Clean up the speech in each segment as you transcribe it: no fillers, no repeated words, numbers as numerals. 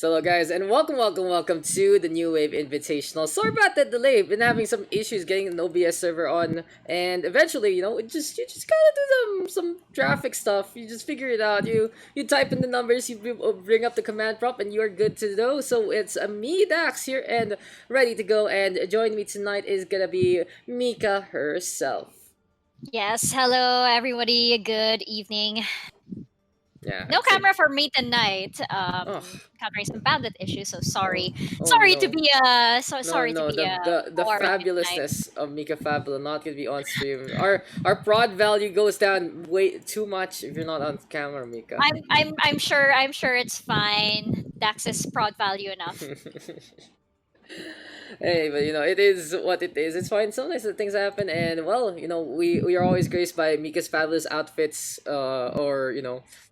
So, guys, and welcome to the New Wave Invitational. Sorry about that delay. Been having some issues getting an OBS server on, and eventually, you just gotta do some traffic stuff. You just figure it out. You type in the numbers, bring up the command prompt, and you're good to go. So it's me, Dax, here, and ready to go. And joining me tonight is gonna be Mika herself. Yes, hello everybody. Good evening. Yeah, No it's a camera for me tonight. oh Encountering some bandwidth issues, so oh sorry. oh Sorry to no. be No, sorry to no, be the boring tonight. fabulousness of Mika Fabula not gonna be on stream. Our prod value goes down way too much if you're not on camera, Mika. I'm sure it's fine. Dax is prod value enough. Hey, but it is what it is. It's fine. Sometimes the things happen, and well, we are always graced by Mika's fabulous outfits, or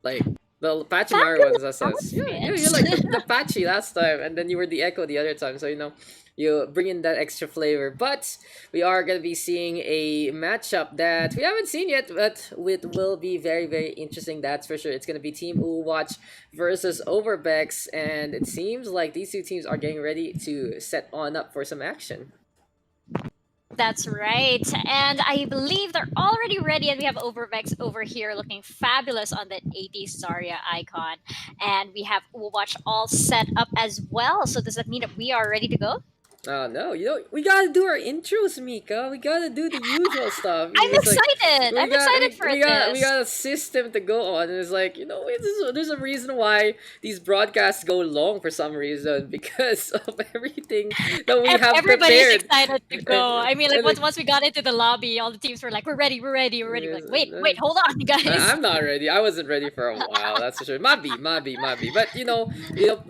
like the Patchy Mario Fabulous ones. That says, yeah, you're outfits. like the Patchy last time, and then you were the Echo the other time. So you bring in that extra flavor. But we are gonna be seeing a matchup that we haven't seen yet, but it will be very very interesting. That's for sure. It's gonna be Team UwUwatch versus Overbeks, and it seems like these two teams are getting ready to set on up for some action. That's right. And I believe they're already ready, and we have Overvex over here looking fabulous on that 80s Zarya icon. And we have Watch all set up as well. So does that mean that we are ready to go? Oh no, we gotta do our intros, Mika. We gotta do the usual stuff. I'm It's like excited. we I'm got excited we, for we this. got a system to go on, and it's like there's a reason why these broadcasts go long for some reason because of everything that we have Everybody's prepared. excited to go. I mean, like And once we got into the lobby, all the teams were like, "We're ready, we're ready, we're ready." We're like, wait, like, hold on, guys. I'm not ready. I wasn't ready for a while. That's for sure. Might be. But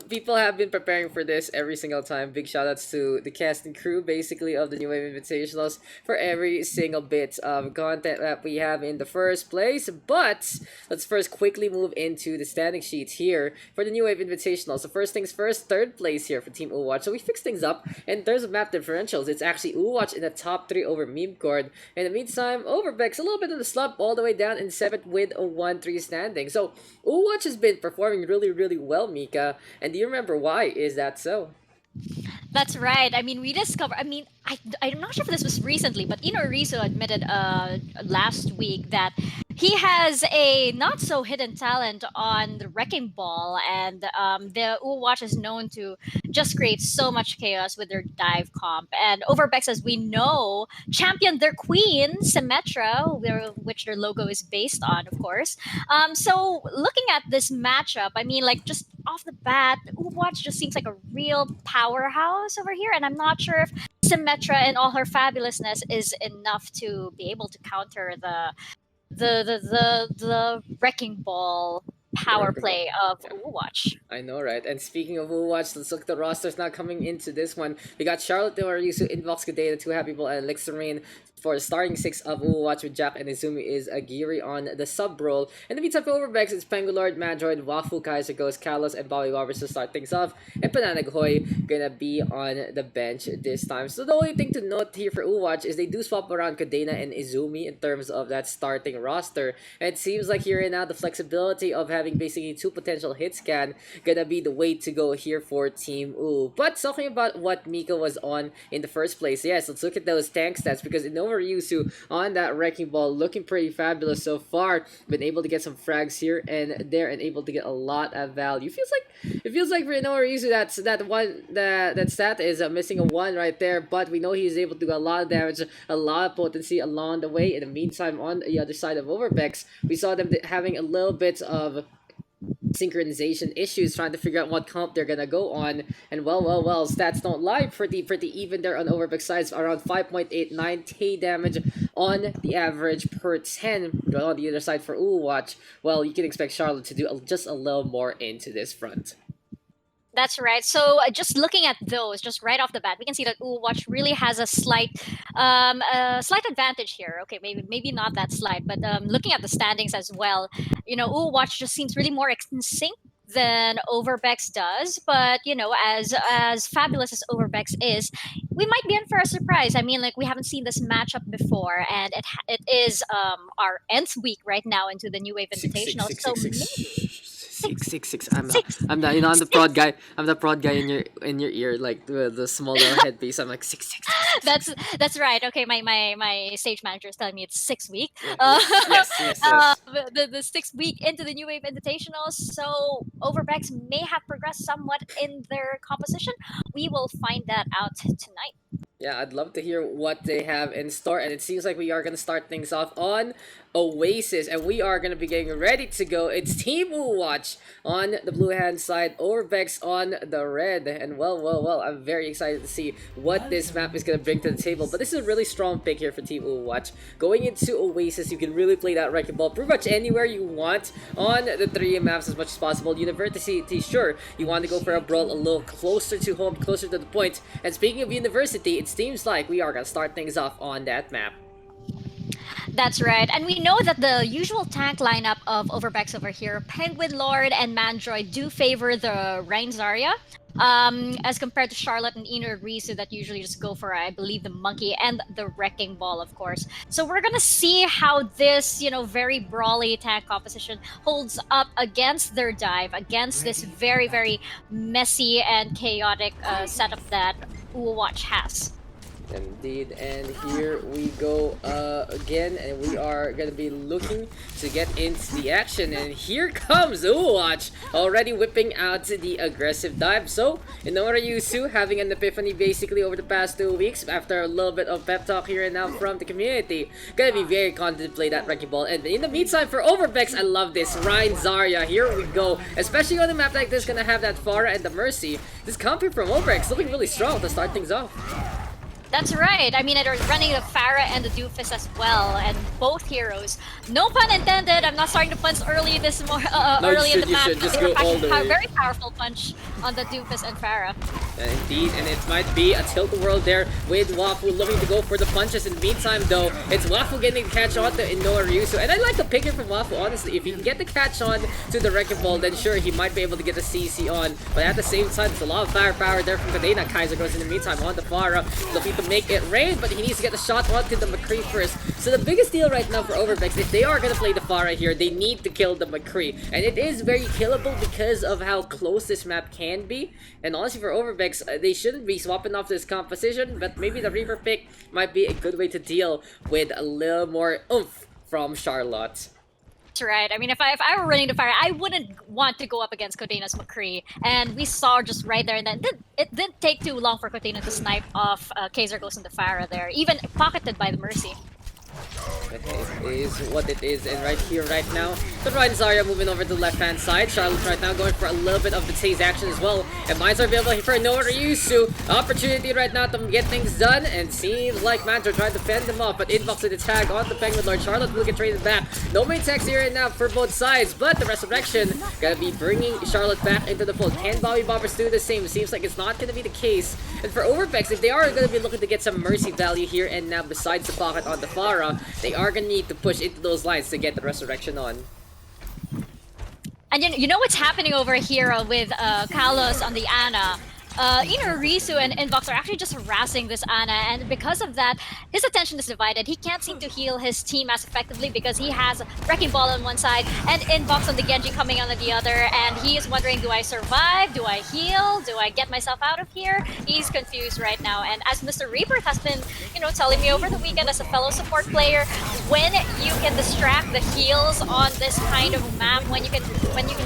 people have been preparing for this every single time. Big shout outs to the cast and crew, basically, of the New Wave Invitationals for every single bit of content that we have in the first place. But let's first quickly move into the standing sheets here for the New Wave Invitationals. So first things first, third place here for Team Uwatch. So we fixed things up, and in terms of map differentials, it's actually Uwatch in the top three over Meme Cord. In the meantime, Overbeck's a little bit of the slump all the way down in seventh with a 1-3 standing. So Uwatch has been performing really, really well, Mika. And do you remember why is that so? That's right. I mean, we discovered. I mean, I'm not sure if this was recently, but Ino admitted last week that he has a not so hidden talent on the wrecking ball, and the Watch is known to just create so much chaos with their dive comp. And Overbex, as we know, championed their queen Symmetra, which their logo is based on, of course. So looking at this matchup, I mean, like just off the bat, Watch just seems like a real powerhouse over here, and I'm not sure if Symmetra and all her fabulousness is enough to be able to counter the wrecking ball The power wrecking ball. play of Yeah. Overwatch. I know, right? And speaking of Overwatch, let's look at the rosters now coming into this one. We got Charlotte Demarusu, Invox Kadena, Two Happy People, and Lixerine for the starting six of Overwatch with Jack and Izumi is Agiri on the sub role. In the meantime, for Overbex, it's Pangolord, Madroid, Wafu, Kaiser Ghost, Kalos, and Bobby Roberts to start things off. And Pananagoy gonna be on the bench this time. So the only thing to note here for Overwatch is they do swap around Kadena and Izumi in terms of that starting roster. And it seems like here and now the flexibility of having basically two potential hit scan gonna be the way to go here for Team U. But talking about what Mika was on in the first place, yes, let's look at those tank stats because Yusu on that wrecking ball looking pretty fabulous so far. Been able to get some frags here and there and able to get a lot of value. It feels like for Yusu that stat is missing a one right there, but we know he's able to do a lot of damage, a lot of potency along the way. In the meantime, on the other side of Overbex, we saw them having a little bit of synchronization issues trying to figure out what comp they're gonna go on, and well, stats don't lie. Pretty even there on Overbeck sides, around 5.89k damage on the average per 10. But on the other side for Uwatch, well, you can expect Charlotte to do just a little more into this front. That's right. So just looking at those, just right off the bat, we can see that Watch really has a slight advantage here. Okay, maybe not that slight, but looking at the standings as well, Watch just seems really more in sync than Overbex does. But as fabulous as Overbex is, we might be in for a surprise. I mean, like we haven't seen this matchup before, and it is our nth week right now into the New Wave Six, six, Invitational. six, So six, maybe six. 666. I'm the Six. I'm the I'm the prod guy. I'm the prod guy in your ear, like the small little headpiece. I'm like 666. That's right. Okay, my stage manager is telling me it's 6 week. Yes. The 6 week into the New Wave Invitationals, so Overbeks may have progressed somewhat in their composition. We will find that out tonight. Yeah, I'd love to hear what they have in store, and it seems like we are gonna start things off on Oasis, and we are gonna be getting ready to go. It's Team UwUwatch on the blue hand side, Overbeks on the red, and well, I'm very excited to see what this map is gonna bring to the table. But this is a really strong pick here for Team UwUwatch. Going into Oasis, you can really play that wrecking ball pretty much anywhere you want on the 3 maps as much as possible. University, sure, you want to go for a brawl a little closer to home, closer to the point. And speaking of University, it seems like we are gonna start things off on that map. That's right. And we know that the usual tank lineup of Overbeks over here, Penguin Lord and Mandroid, do favor the Rein Zarya. As compared to Charlotte and Ino Risu that usually just go for, I believe, the Monkey and the Wrecking Ball, of course. So we're gonna see how this, very brawly tank composition holds up against their dive, against this very, very messy and chaotic setup that UwUwatch has. Indeed, and here we go again, and we are gonna be looking to get into the action, and here comes UwUwatch already whipping out the aggressive dive. So Yusu having an epiphany basically over the past 2 weeks after a little bit of pep talk here and now from the community. Gonna be very confident to play that wrecking ball, and in the meantime for Overbeks, I love this Rein Zarya. Here we go, especially on a map like this, gonna have that Pharah and the Mercy. This comp here from Overbeks looking really strong to start things off. That's right. I mean, they're running the Pharah and the Doofus as well, and both heroes. No pun intended. I'm not starting to punch early early in the match. You should just go all the way. Very powerful punch on the Doofus and Pharah. Indeed, and it might be a tilt-the-world there with Wafu looking to go for the punches. In the meantime, though, it's Wafu getting the catch on to Inoa Ryusu. And I like the pick here from Wafu, honestly. If he can get the catch on to the Wrecking Ball, then sure, he might be able to get the CC on. But at the same time, there's a lot of firepower there from Kadena. Kaiser goes in the meantime on the Pharah, looking to make it rain, but he needs to get the shot onto the McCree first. So the biggest deal right now for Overbeks, if they are going to play the Pharah here, they need to kill the McCree. And it is very killable because of how close this map can be. And honestly, for Overbeks, they shouldn't be swapping off this composition, but maybe the Reaper pick might be a good way to deal with a little more oomph from Charlotte. That's right. I mean, if I were running the Pharah, I wouldn't want to go up against Codena's McCree. And we saw just right there, and then it didn't take too long for Codena to snipe off Kaiser Ghost and the Pharah there, even pocketed by the Mercy. It is what it is, and right here, right now, the Rein Zarya moving over to the left-hand side. Charlotte right now going for a little bit of the Taze action as well, and Mines are available for Inoa Ryusu. Opportunity right now to get things done, and seems like Mantra trying to fend them off, but inbox with the tag on the Penguin Lord. Charlotte will get traded back. No main tags here and now for both sides, but the Resurrection gonna be bringing Charlotte back into the fold. Can Bobby Bobbers do the same? Seems like it's not gonna be the case. And for Overbeks, if they are gonna be looking to get some Mercy value here and now besides the pocket on the Pharah, they are gonna need to push into those lines to get the Resurrection on. And you know what's happening over here with Kalos on the Ana? Ino Risu and Inbox are actually just harassing this Ana, and because of that, his attention is divided. He can't seem to heal his team as effectively because he has Wrecking Ball on one side and Inbox on the Genji coming on the other, and he is wondering, do I survive? Do I heal? Do I get myself out of here? He's confused right now, and as Mr. Rebirth has been, telling me over the weekend as a fellow support player, when you can distract the heals on this kind of map, when you can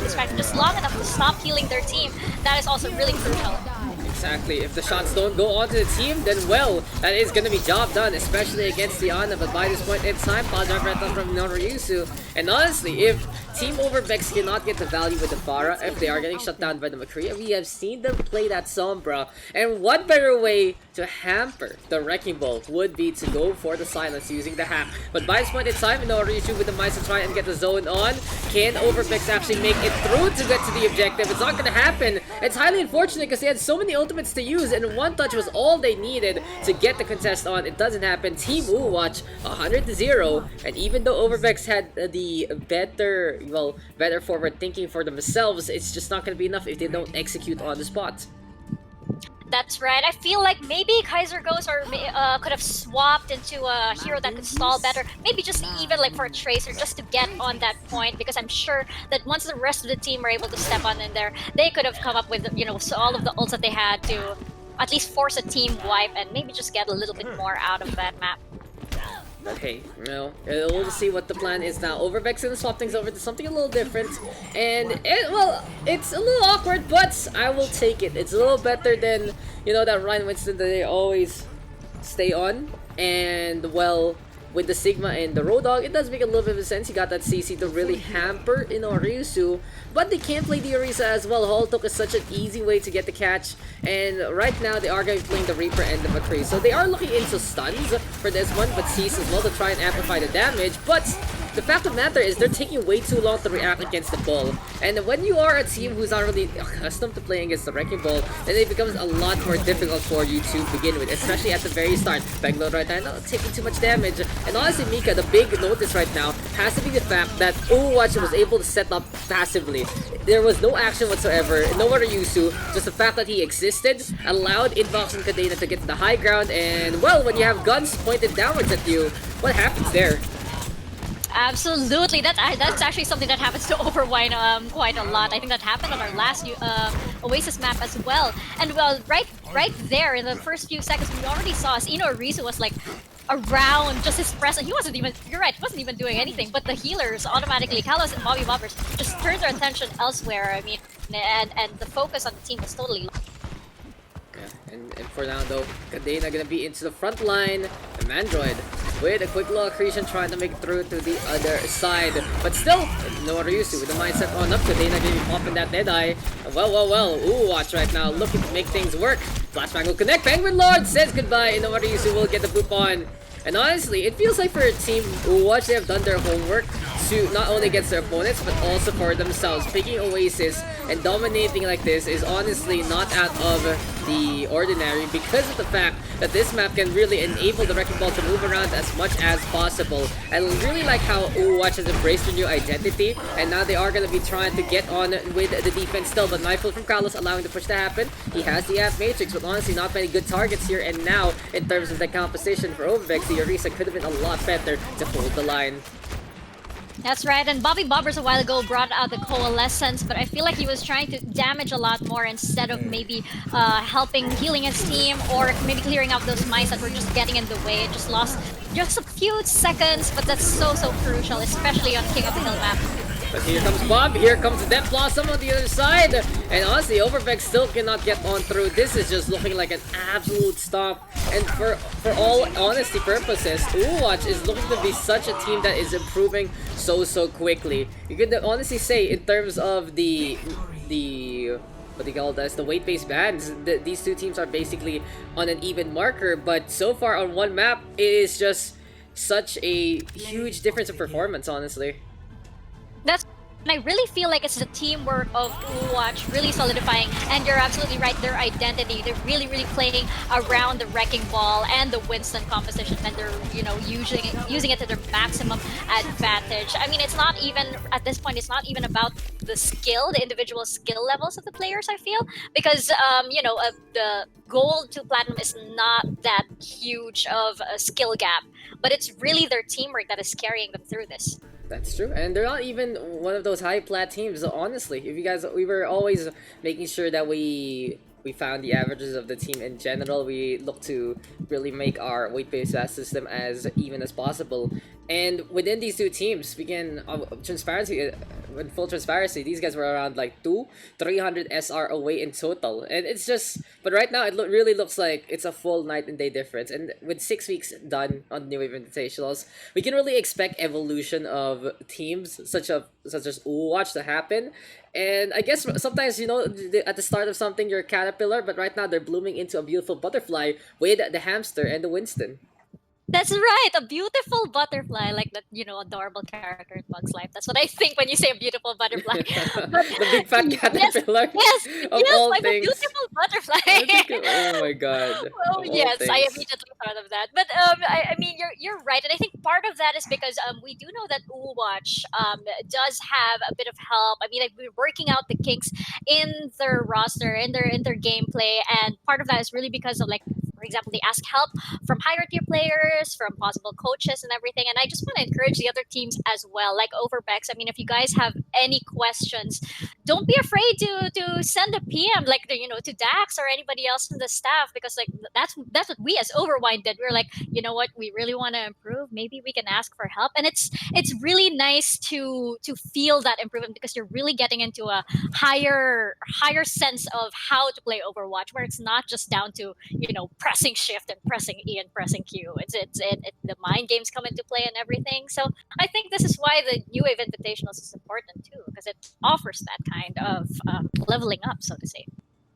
distract them just long enough to stop healing their team, that is also really crucial. Exactly. If the shots don't go onto the team, then well, that is going to be job done, especially against the Ana. But by this point in time, positive rental from Noryusu. And honestly, if Team Overbeks cannot get the value with the Pharah, if they are getting shut down by the McCree, we have seen them play that Sombra. And what better way to hamper the Wrecking Ball would be to go for the silence using the hack. But by this point in time, Noryusu with the mice to try and get the zone on. Can Overbeks actually make it through to get to the objective? It's not going to happen. It's highly unfortunate because they had so many ultimates to use, and one touch was all they needed to get the contest on. It doesn't happen. Team UwUwatch 100-0, and even though Overbeks had the better forward thinking for themselves, it's just not going to be enough if they don't execute on the spot. That's right. I feel like maybe Kaiser Ghost or could have swapped into a hero that could stall better. Maybe just even like for a Tracer just to get on that point, because I'm sure that once the rest of the team were able to step on in there, they could have come up with, so all of the ults that they had to at least force a team wipe and maybe just get a little bit more out of that map. But hey, we'll just see what the plan is now. Overbeks gonna swap things over to something a little different. And, it's a little awkward, but I will take it. It's a little better than, that Ryan Winston that they always stay on. And, well, with the Sigma and the Road Dogg, it does make a little bit of sense. You got that CC to really hamper Ryusu, but they can't play the Orisa as well. Holtok is such an easy way to get the catch, and right now they are going to be playing the Reaper and the McCree. So they are looking into stuns for this one, but Cease as well to try and amplify the damage, but the fact of the matter is they're taking way too long to react against the Bull. And when you are a team who's not really accustomed to playing against the Wrecking Ball, then it becomes a lot more difficult for you to begin with, especially at the very start. Bangalore right now taking too much damage. And honestly, Mika, the big notice right now has to be the fact that UwUwatch was able to set up passively. There was no action whatsoever, no Ryusu, just the fact that he existed allowed Invox and Kadena to get to the high ground, and well, when you have guns pointed downwards at you, what happens there? Absolutely, that's actually something that happens to Overwine quite a lot. I think that happened on our last Oasis map as well. And well, right there in the first few seconds, we already saw as Rizu was like around just his presence. He wasn't even, you're right, he wasn't even doing anything, but the healers automatically, Kalos and Bobby Bobbers, just turned their attention elsewhere. I mean, and the focus on the team was totally lost. Yeah, and for now though, Kadena gonna be into the front line. The Mandroid with a quick little accretion trying to make it through to the other side. But still, no Ryusu with the mindset on up. Kadena gonna be popping that Deadeye. Well. UwUwatch right now looking to make things work. Flashbang will connect. Penguin Lord says goodbye, and no Ryusu will get the poop on. And honestly, it feels like for a team UwUwatch, they have done their homework to not only against their opponents, but also for themselves. Picking Oasis and dominating like this is honestly not out of the ordinary, because of the fact that this map can really enable the Wrecking Ball to move around as much as possible. I really like how UwUwatch has embraced their new identity, and now they are going to be trying to get on with the defense still, but mindful from Carlos allowing the push to happen. He has the Amp Matrix, but honestly not many good targets here, and now in terms of the composition for Overbeks, the Orisa could have been a lot better to hold the line. That's right, and Bobby Bobbers a while ago brought out the Coalescence, but I feel like he was trying to damage a lot more instead of maybe helping healing his team, or maybe clearing out those mines that were just getting in the way. It just lost just a few seconds, but that's so crucial, especially on King of the Hill map. But here comes Bob, here comes the Death Blossom on the other side, and honestly, Overbeks still cannot get on through. This is just looking like an absolute stomp, and for all honesty purposes, UwUwatch is looking to be such a team that is improving so quickly. You could honestly say in terms of the what do you call this, the weight-based bands, these two teams are basically on an even marker, but so far on one map, it is just such a huge difference in performance, honestly. And I really feel like it's the teamwork of UwUwatch really solidifying, and you're absolutely right, their identity. They're really playing around the Wrecking Ball and the Winston composition, and they're, using it to their maximum advantage. I mean, it's not even, at this point, it's not even about the individual skill levels of the players, I feel, because, the gold to platinum is not that huge of a skill gap, but it's really their teamwork that is carrying them through this. That's true, and they're not even one of those high plat teams, honestly. If you guys, we were always making sure that we found the averages of the team in general. We look to really make our weight-based system as even as possible. And within these two teams, we can, in full transparency, these guys were around like 300 SR away in total. And it's just, but right now it really looks like it's a full night and day difference. And with 6 weeks done on New Invitationals, we can really expect evolution of teams such as UwUwatch to happen. And I guess sometimes, at the start of something, you're a caterpillar, but right now they're blooming into a beautiful butterfly with the hamster and the Winston. That's right, a beautiful butterfly, like that, adorable character in Bug's Life. That's what I think when you say a beautiful butterfly. But The big fat yes, caterpillar yes, of yes, all I'm a things. beautiful butterfly. I think, oh my god, Oh of all yes, I things. immediately thought of that. But I mean, you're right, and I think part of that is because we do know that UwUwatch does have a bit of help. I mean, like, we're working out the kinks in their roster, in their gameplay, and part of that is really because of, like, for example, they ask help from higher tier players, from possible coaches, and everything. And I just want to encourage the other teams as well, like Overbeks. I mean, if you guys have any questions, don't be afraid to send a PM, like, to Dax or anybody else in the staff, because, like, that's what we as Overwind did. We were like, you know what, we really want to improve. Maybe we can ask for help, and it's really nice to feel that improvement, because you're really getting into a higher sense of how to play Overwatch, where it's not just down to pressing shift and pressing E and pressing Q. The mind games come into play and everything. So I think this is why the New Wave Invitationals is important too, because it offers that kind of leveling up, so to say.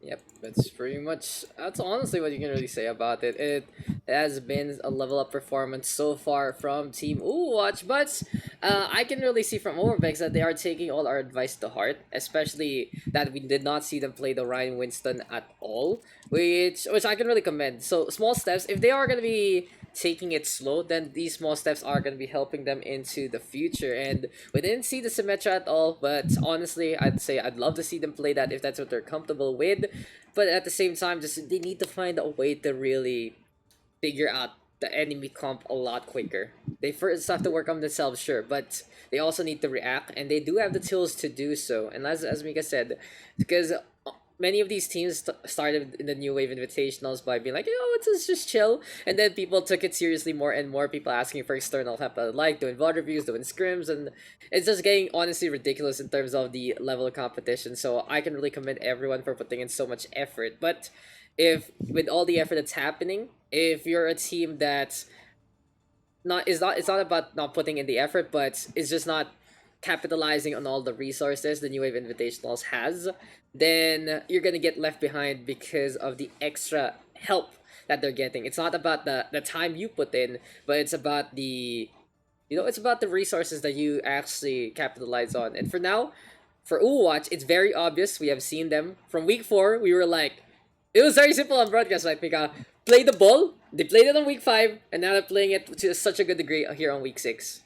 Yep, that's honestly what you can really say about it. It has been a level up performance so far from Team Watch, but I can really see from Overbex that they are taking all our advice to heart, especially that we did not see them play the Ryan Winston at all, which I can really commend. So small steps, if they are gonna be taking it slow, then these small steps are going to be helping them into the future. And we didn't see the Symmetra at all, but honestly, I'd say I'd love to see them play that if that's what they're comfortable with. But at the same time, just they need to find a way to really figure out the enemy comp a lot quicker. They first have to work on themselves, sure, but they also need to react, and they do have the tools to do so. And as Mika said, because many of these teams started in the New Wave Invitationals by being like, it's just chill. And then people took it seriously more and more. People asking for external help, like doing VOD reviews, doing scrims, and it's just getting honestly ridiculous in terms of the level of competition. So I can really commend everyone for putting in so much effort. But if with all the effort that's happening, if you're a team that's not is not it's not about not putting in the effort, but it's just not capitalizing on all the resources the New Wave Invitationals has, then you're gonna get left behind because of the extra help that they're getting. It's not about the time you put in, but it's about it's about the resources that you actually capitalize on. And for now, for Uwatch, it's very obvious. We have seen them from week 4. We were like, it was very simple on broadcast. Like, Mika, play the ball. They played it on week 5, and now they're playing it to such a good degree here on week 6.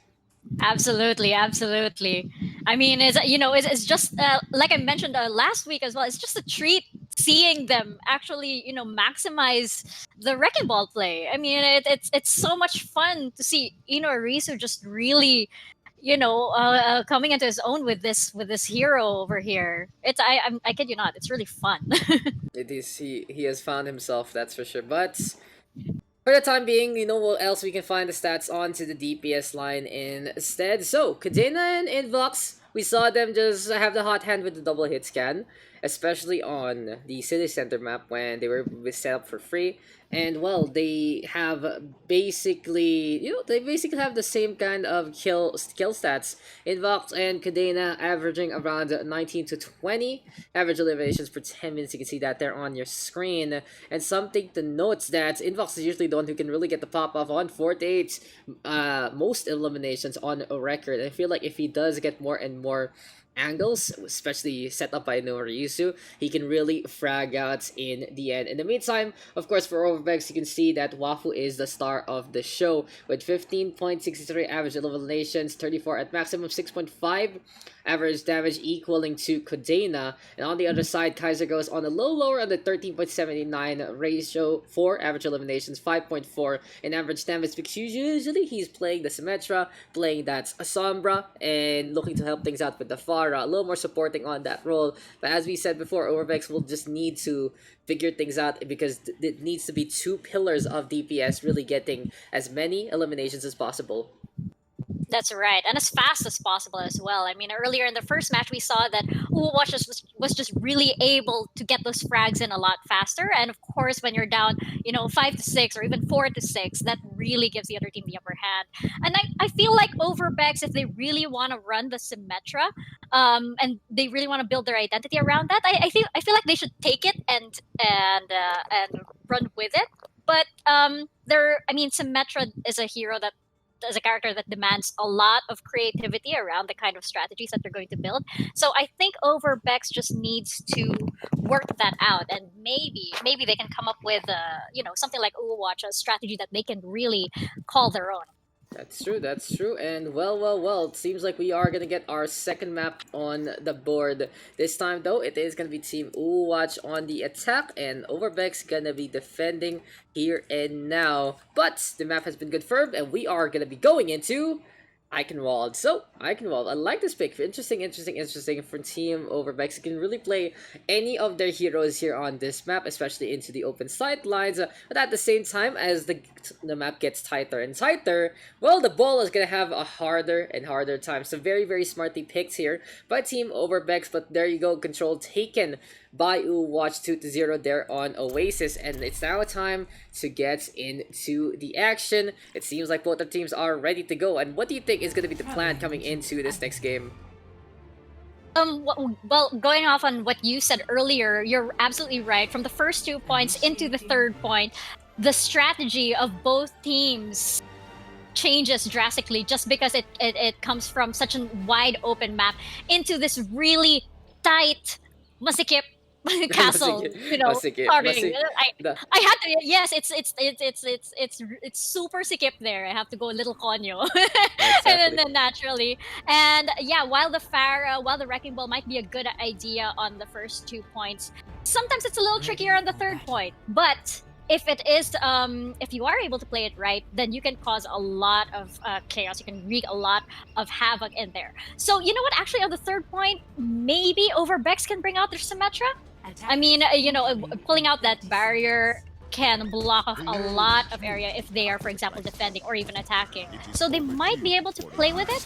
Absolutely, absolutely. I mean, it's just like I mentioned last week as well. It's just a treat seeing them actually, maximize the wrecking ball play. I mean, it's so much fun to see Arisu just really, coming into his own with this hero over here. I kid you not, it's really fun. It is he has found himself, that's for sure. But for the time being, you know what else we can find the stats onto the DPS line instead. So, Cadena and Invox, we saw them just have the hot hand with the double hit scan, especially on the city center map when they were set up for free. And well, they basically have the same kind of kill stats. Invox and Cadena averaging around 19 to 20 average eliminations per 10 minutes. You can see that there on your screen. And something to note that Invox is usually the one who can really get the pop off on 48 most eliminations on a record. I feel like if he does get more and more angles, especially set up by Noriusu, he can really frag out in the end. In the meantime, of course, for Overbex, you can see that Wafu is the star of the show with 15.63 average eliminations, 34 at maximum, 6.5 average damage equaling to Kodena. And on the other side, Kaiser goes on a little lower on the 13.79 ratio, 4 average eliminations, 5.4 in average damage, because usually he's playing the Symmetra, playing that Sombra, and looking to help things out with the Pharah, a little more supporting on that role. But as we said before, Overbex will just need to figure things out, because it needs to be 2 pillars of DPS really getting as many eliminations as possible. That's right, and as fast as possible as well. I mean, earlier in the first match, we saw that UwUwatch was just really able to get those frags in a lot faster. And of course, when you're down, 5 to 6 or even 4 to 6, that really gives the other team the upper hand. And I feel like Overbeks, if they really want to run the Symmetra, and they really want to build their identity around that, I feel like they should take it and run with it. But I mean, Symmetra is a hero that is a character that demands a lot of creativity around the kind of strategies that they're going to build. So I think Overbeks just needs to work that out, and maybe they can come up with something like UwUwatch, a strategy that they can really call their own. That's true, and well, it seems like we are gonna get our second map on the board. This time, though, it is gonna be Team UwUwatch on the attack, and Overbeks gonna be defending here and now. But the map has been confirmed, and we are gonna be going into Eichenwalde. So, Eichenwalde, I like this pick. Interesting for Team Overbeks. You can really play any of their heroes here on this map, especially into the open sight lines. But at the same time, as the map gets tighter and tighter, well, the ball is going to have a harder and harder time. So, very smartly picked here by Team Overbeks. But there you go, control taken by UwUwatch 2-0 there on Oasis, and it's now time to get into the action. It seems like both the teams are ready to go, and what do you think is going to be the plan coming into this next game? Well, going off on what you said earlier, you're absolutely right. From the first 2 points into the third point, the strategy of both teams changes drastically just because it comes from such a wide open map into this really tight masikip castle, Masikip. starting. I had to, yes, it's super sikip there. I have to go a little conyo, and then naturally, and yeah, while the wrecking ball might be a good idea on the first 2 points, sometimes it's a little trickier on the third point. But if it is, if you are able to play it right, then you can cause a lot of chaos. You can wreak a lot of havoc in there. So you know what? Actually, on the third point, maybe Overbeks can bring out their Symmetra. I mean, pulling out that barrier can block off a lot of area if they are, for example, defending or even attacking. So they might be able to play with it.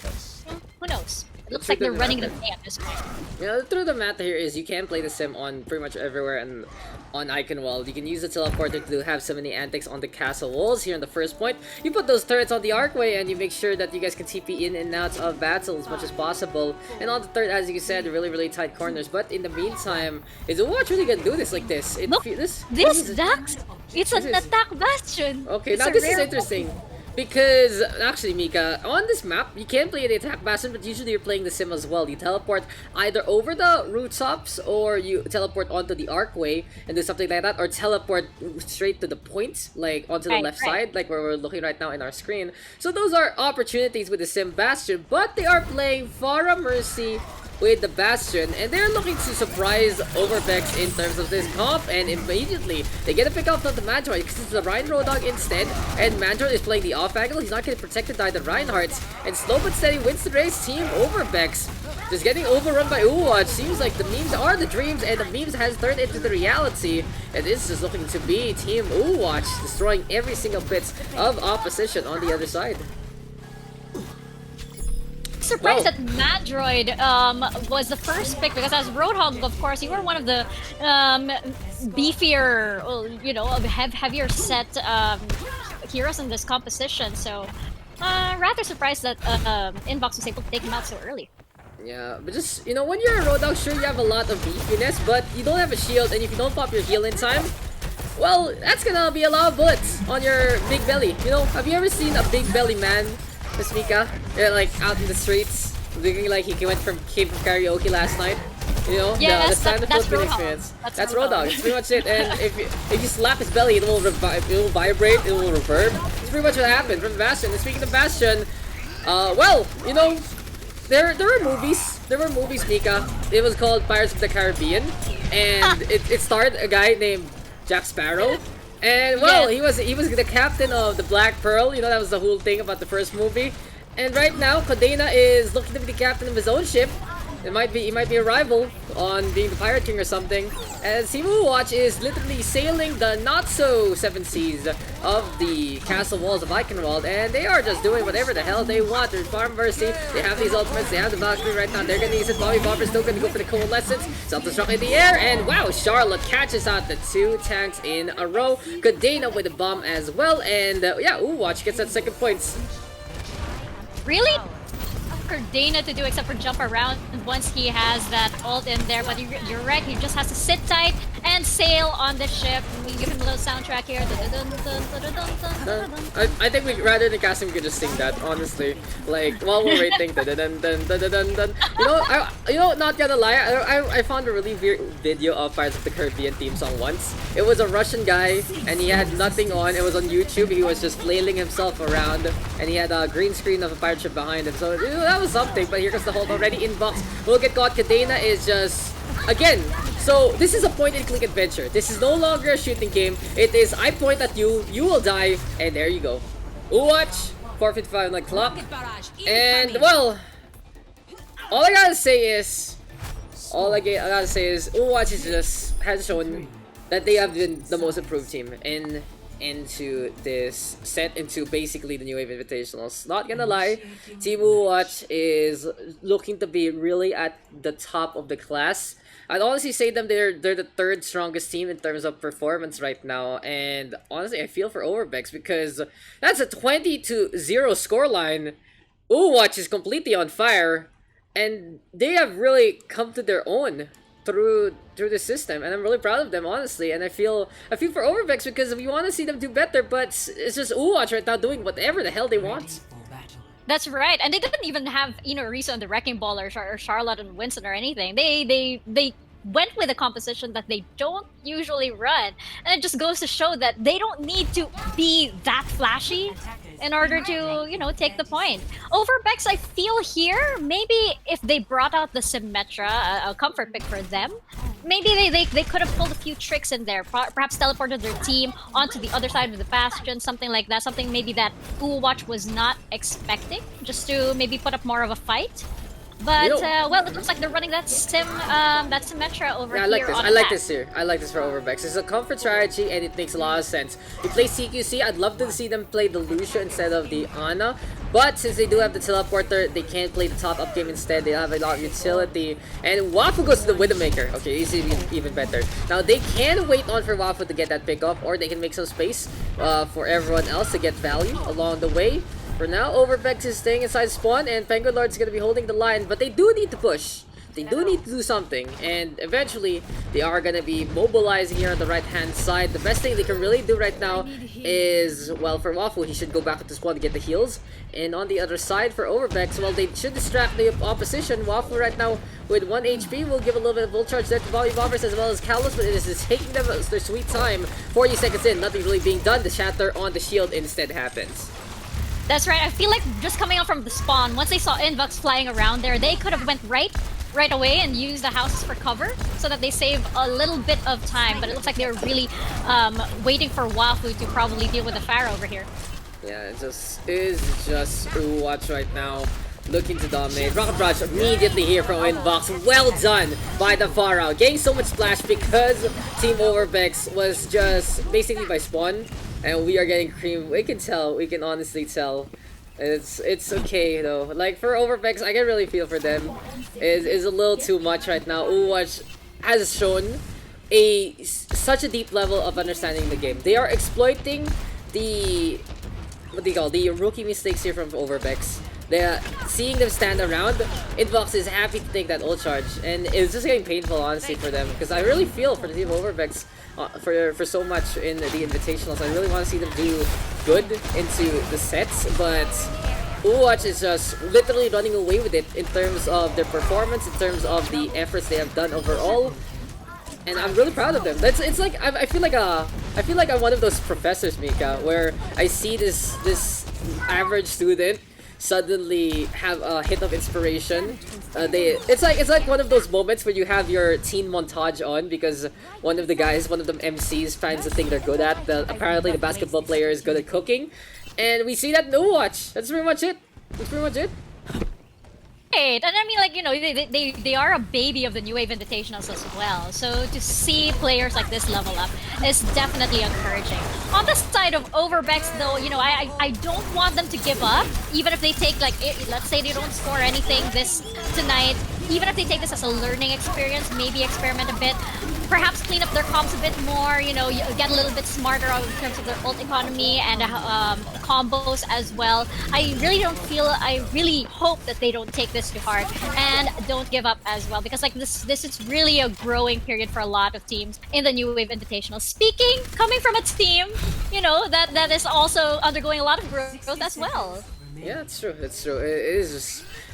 Who knows? It looks like they're running the play at this point. Yeah, the truth of the matter here is you can play the sim on pretty much everywhere, and on Eichenwalde, you can use the teleporter to have so many antics on the castle walls here on the first point. You put those turrets on the archway, and you make sure that you guys can TP in and out of battle as much as possible. And on the third, as you said, really tight corners. But in the meantime, is UwUwatch really gonna do this like this? Look, this Daks, it's an attack bastion. Okay, It's now a this is rare interesting. Because, actually, Mika, on this map, you can play the attack bastion, but usually you're playing the sim as well. You teleport either over the rooftops, or you teleport onto the archway and do something like that, or teleport straight to the point, like onto the left side, like where we're looking right now in our screen. So those are opportunities with the sim bastion, but they are playing Farah Mercy with the Bastion, and they're looking to surprise Overbeks in terms of this comp, and immediately they get a pick off of the Mandroid because it's the Ryan Rodog instead, and Mandroid is playing the off angle. He's not getting protected by the Reinhardts, and slow but steady wins the race. Team Overbeks just getting overrun by UwUwatch. Seems like the memes are the dreams, and the memes has turned into the reality, and this is looking to be Team UwUwatch destroying every single bit of opposition on the other side. Surprised that Mandroid was the first pick, because as Roadhog, of course, you were one of the beefier, heavier set heroes in this composition. So rather surprised that Inbox was able to take him out so early. Yeah, but just, when you're a Roadhog, sure you have a lot of beefiness, but you don't have a shield, and if you don't pop your heal in time, well, that's gonna be a lot of bullets on your big belly. Have you ever seen a big belly man, Miss Mika? Yeah, like out in the streets, looking like he went from karaoke last night. Yeah, the standard Philippine experience. That's Roadhog. That's pretty much it. And if you slap his belly, it will vibrate, it will reverb. That's pretty much what happened from Bastion. And speaking of Bastion, there were movies. There were movies, Mika. It was called Pirates of the Caribbean, and it starred a guy named Jack Sparrow. And well, he was the captain of the Black Pearl. That was the whole thing about the first movie. And right now, Kodena is looking to be the captain of his own ship. He might be a rival on being the Pirate King or something. As Team UwUwatch is literally sailing the not-so seven seas of the castle walls of Eichenwalde, and they are just doing whatever the hell they want. They're Farm Mercy, they have these ultimates, they have the Valkyrie right now, they're gonna use it. Bobby Bomber's still gonna go for the Coalescence, self-destruct in the air, and wow, Charlotte catches out the 2 tanks in a row. Kodena with the bomb as well, and yeah, UwUwatch gets that second points. Really? for Dana to do except for jump around once he has that ult in there. But you're right, he just has to sit tight and sail on the ship. We give him a little soundtrack here. I think rather than casting, we could just sing that. Honestly, like while we're waiting, not gonna lie, I found a really weird video of Pirates of the Caribbean theme song once. It was a Russian guy, and he had nothing on. It was on YouTube. He was just flailing himself around, and he had a green screen of a pirate ship behind him. So that was something. But here comes the hold already in box. Will get caught. Kadena is just again. So this is a point-and-click adventure. This is no longer a shooting game. It is I point at you, you will die, and there you go. UwUwatch, 4:55 on the clock, and well, all I gotta say is UwUwatch has shown that they have been the most improved team into this set, into basically the New Wave Invitationals. Not gonna lie, Team UwUwatch is looking to be really at the top of the class. I'd honestly say they're the third strongest team in terms of performance right now, and honestly I feel for Overbeks because that's a 20-0 scoreline. UwUwatch is completely on fire, and they have really come to their own through the system, and I'm really proud of them, honestly. And I feel for Overbeks because we want to see them do better, but it's just UwUwatch right now doing whatever the hell they want. That's right, and they didn't even have Risa on the Wrecking Ball or Charlotte and Winston or anything. They went with a composition that they don't usually run, and it just goes to show that they don't need to be that flashy in order to take the point. Overbeks, I feel here, maybe if they brought out the Symmetra, a comfort pick for them, maybe they could have pulled a few tricks in there. Perhaps teleported their team onto the other side of the bastion, something like that. Something maybe that UwUwatch was not expecting, just to maybe put up more of a fight. But well, it looks like they're running that Symmetra over here. I like this here. I like this for Overbeks. It's a comfort strategy, and it makes a lot of sense. You play CQC. I'd love to see them play the Lucia instead of the Ana. But since they do have the teleporter, they can't play the top up game instead. They have a lot of utility. And Wafu goes to the Widowmaker. Okay, this is even better. Now they can wait on for Wafu to get that pickup, or they can make some space for everyone else to get value along the way. For now, Overbeks is staying inside spawn, and Penguin Lord's going to be holding the line, but they do need to push. They do need to do something, and eventually, they are going to be mobilizing here on the right-hand side. The best thing they can really do right now is, well, for Wafu, he should go back to spawn to get the heals. And on the other side, for Overbeks, well, they should distract the opposition. Wafu right now, with 1 HP, will give a little bit of volt charge there to Volume Bombers as well as Kalos, but it is just taking them their sweet time. 40 seconds in, nothing really being done. The shatter on the shield instead happens. That's right. I feel like just coming out from the spawn, once they saw Invox flying around there, they could have went right away and used the houses for cover so that they save a little bit of time. But it looks like they're really waiting for Wafu to probably deal with the Pharaoh over here. Yeah, it just UwUwatch right now, looking to dominate. Rocket Barrage immediately here from Invox. Well done by the Pharaoh. Getting so much splash because Team Overbeks was just basically by spawn. And we are getting cream. We can honestly tell. It's okay though. Like for Overbeks, I can really feel for them. It's a little too much right now. UwUwatch has shown such a deep level of understanding the game. They are exploiting the rookie mistakes here from Overbeks. They're seeing them stand around. Invox is happy to take that ult charge, and it's just getting painful honestly for them because I really feel for the team Overbeks. For so much in the Invitationals. I really want to see them do good into the sets, but UwUwatch is just literally running away with it in terms of their performance, in terms of the efforts they have done overall, and I'm really proud of them. It's like I feel like I'm one of those professors, Mika, where I see this average student suddenly have a hit of inspiration. It's like one of those moments where you have your teen montage on because one of them MCs finds the thing they're good at. Apparently the basketball player is good at cooking, and we see that in UwUwatch. That's pretty much it. Right, and I mean, like, they are a baby of the New Wave Invitationals as well. So to see players like this level up is definitely encouraging. On the side of Overbeks, though, I don't want them to give up, even if they take, like, let's say they don't score anything tonight. even if they take this as a learning experience, maybe experiment a bit, perhaps clean up their comps a bit more, get a little bit smarter in terms of their ult economy and combos as well. I really hope that they don't take this too hard and don't give up as well, because like this is really a growing period for a lot of teams in the New Wave Invitational. Speaking, coming from a team, that is also undergoing a lot of growth as well. Yeah, it's true. It's true.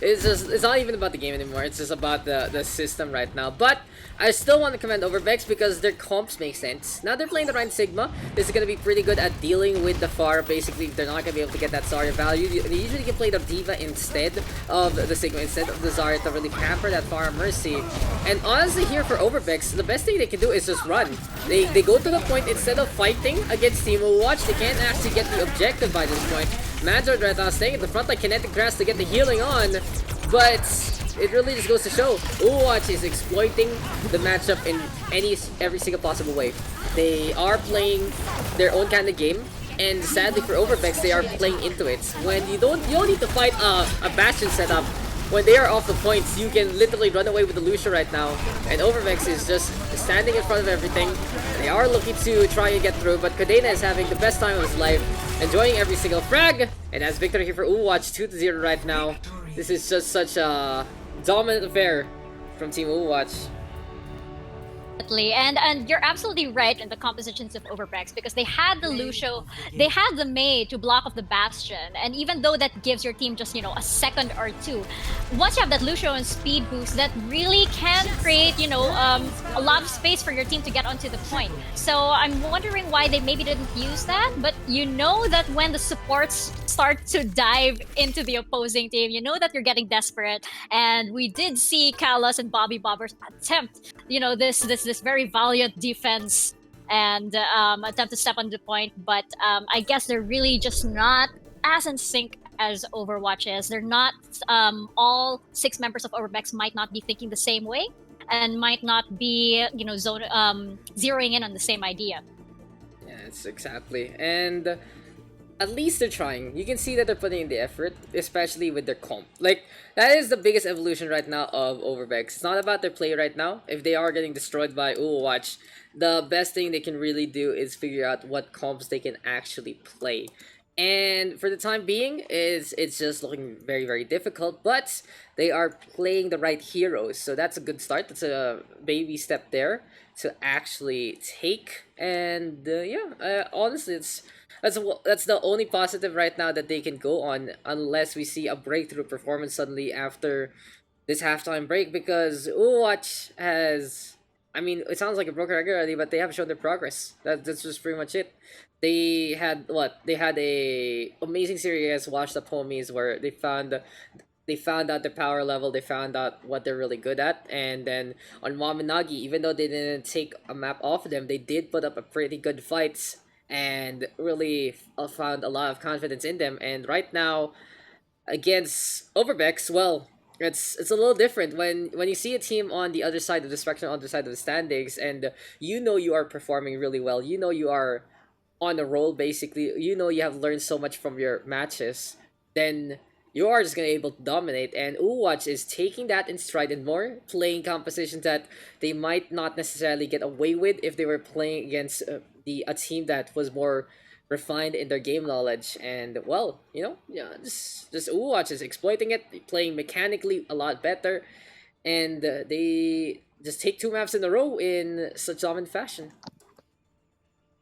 It's not even about the game anymore. It's just about the system right now. But I still want to commend Overbeks because their comps make sense. Now they're playing the Rhine Sigma. This is gonna be pretty good at dealing with the Pharah. Basically, they're not gonna be able to get that Zarya value. They usually can play the Diva instead of the Sigma, instead of the Zarya to really hamper that Pharah Mercy. And honestly, here for Overbeks, the best thing they can do is just run. They go to the point instead of fighting against Team UwUwatch. They can't actually get the objective by this point. Manjard right now staying at the front like Kinetic Grass to get the healing on, but it really just goes to show UwUwatch is exploiting the matchup in every single possible way. They are playing their own kind of game, and sadly for Overbeks, they are playing into it. When you don't need to fight a Bastion setup. When they are off the points, you can literally run away with the Lucia right now, and Overbeks is just standing in front of everything. They are looking to try and get through, but Kadena is having the best time of his life, enjoying every single frag, and as victory here for UwUwatch, 2-0 right now. This is just such a dominant affair from Team UwUwatch. And you're absolutely right in the compositions of Overbeks, because they had the Lucio, they had the Mei to block off the Bastion, and even though that gives your team just a second or two, once you have that Lucio and speed boost, that really can create a lot of space for your team to get onto the point. So I'm wondering why they maybe didn't use that, but that when the supports start to dive into the opposing team, that you're getting desperate, and we did see Kalas and Bobby Bobbers attempt this very valiant defense and attempt to step on the point, but I guess they're really just not as in sync as Overwatch is. They're not all 6 members of Overbeks might not be thinking the same way and might not be zeroing in on the same idea. Yes, exactly. And at least they're trying. You can see that they're putting in the effort, especially with their comp. Like, that is the biggest evolution right now of Overbeks. It's not about their play right now. If they are getting destroyed by UwUwatch, the best thing they can really do is figure out what comps they can actually play. And for the time being, it's just looking very, very difficult, but they are playing the right heroes. So that's a good start. That's a baby step there to actually take. And honestly, that's the only positive right now that they can go on, unless we see a breakthrough performance suddenly after this halftime break, because UwUwatch has, I mean, it sounds like a broken record already, but they haven't shown their progress. That's just pretty much it. They had a amazing series against Washed Up Homies where they found out their power level, they found out what they're really good at, and then on Wamanagi, even though they didn't take a map off of them, they did put up a pretty good fights and really found a lot of confidence in them. And right now, against Overbeks, well, it's a little different when you see a team on the other side of the spectrum, on the other side of the standings, and you are performing really well. You are on a roll, basically. You have learned so much from your matches. Then you are just gonna be able to dominate, and UwUwatch is taking that in stride and more, playing compositions that they might not necessarily get away with if they were playing against a team that was more refined in their game knowledge. And well, just UwUwatch is exploiting it, playing mechanically a lot better, and they just take 2 maps in a row in such dominant fashion.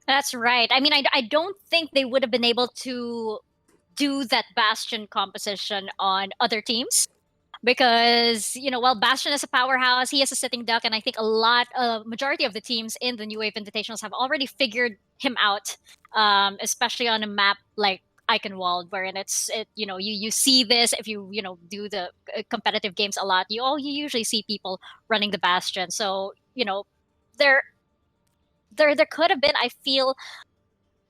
That's right. I mean, I don't think they would have been able to do that Bastion composition on other teams, because while Bastion is a powerhouse, he is a sitting duck, and I think majority of the teams in the New Wave Invitationals have already figured him out, especially on a map like Eichenwalde, wherein you see this if you do the competitive games a lot. You usually see people running the Bastion, so there could have been, I feel,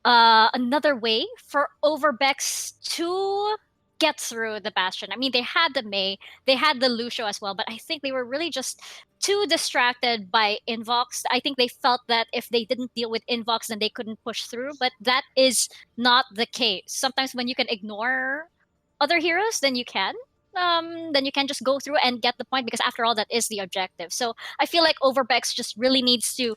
another way for Overbeks to get through the Bastion. I mean, they had the Mei, they had the Lucio as well, but I think they were really just too distracted by Invox. I think they felt that if they didn't deal with Invox, then they couldn't push through, but that is not the case. Sometimes when you can ignore other heroes, then you can. then you can just go through and get the point, because after all, that is the objective. So I feel like Overbeks just really needs to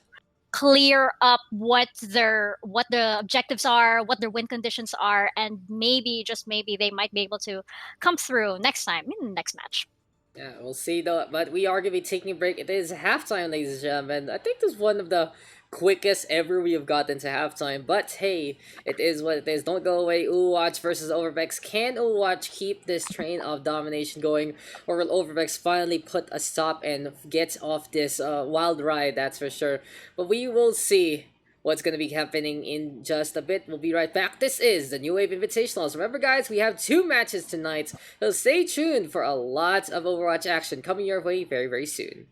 clear up what the objectives are, what their win conditions are, and maybe, just maybe, they might be able to come through next time in the next match. Yeah, we'll see though. But we are gonna be taking a break. It is halftime, ladies and gentlemen. I think this is one of the quickest ever we have gotten to halftime. But hey, it is what it is. Don't go away. UwUwatch versus Overbeks. Can UwUwatch keep this train of domination going, or will Overbeks finally put a stop and get off this wild ride? That's for sure. But we will see what's going to be happening in just a bit. We'll be right back. This is the New Wave Invitationals. Remember, guys, we have 2 matches tonight, so stay tuned for a lot of Overwatch action coming your way very, very soon.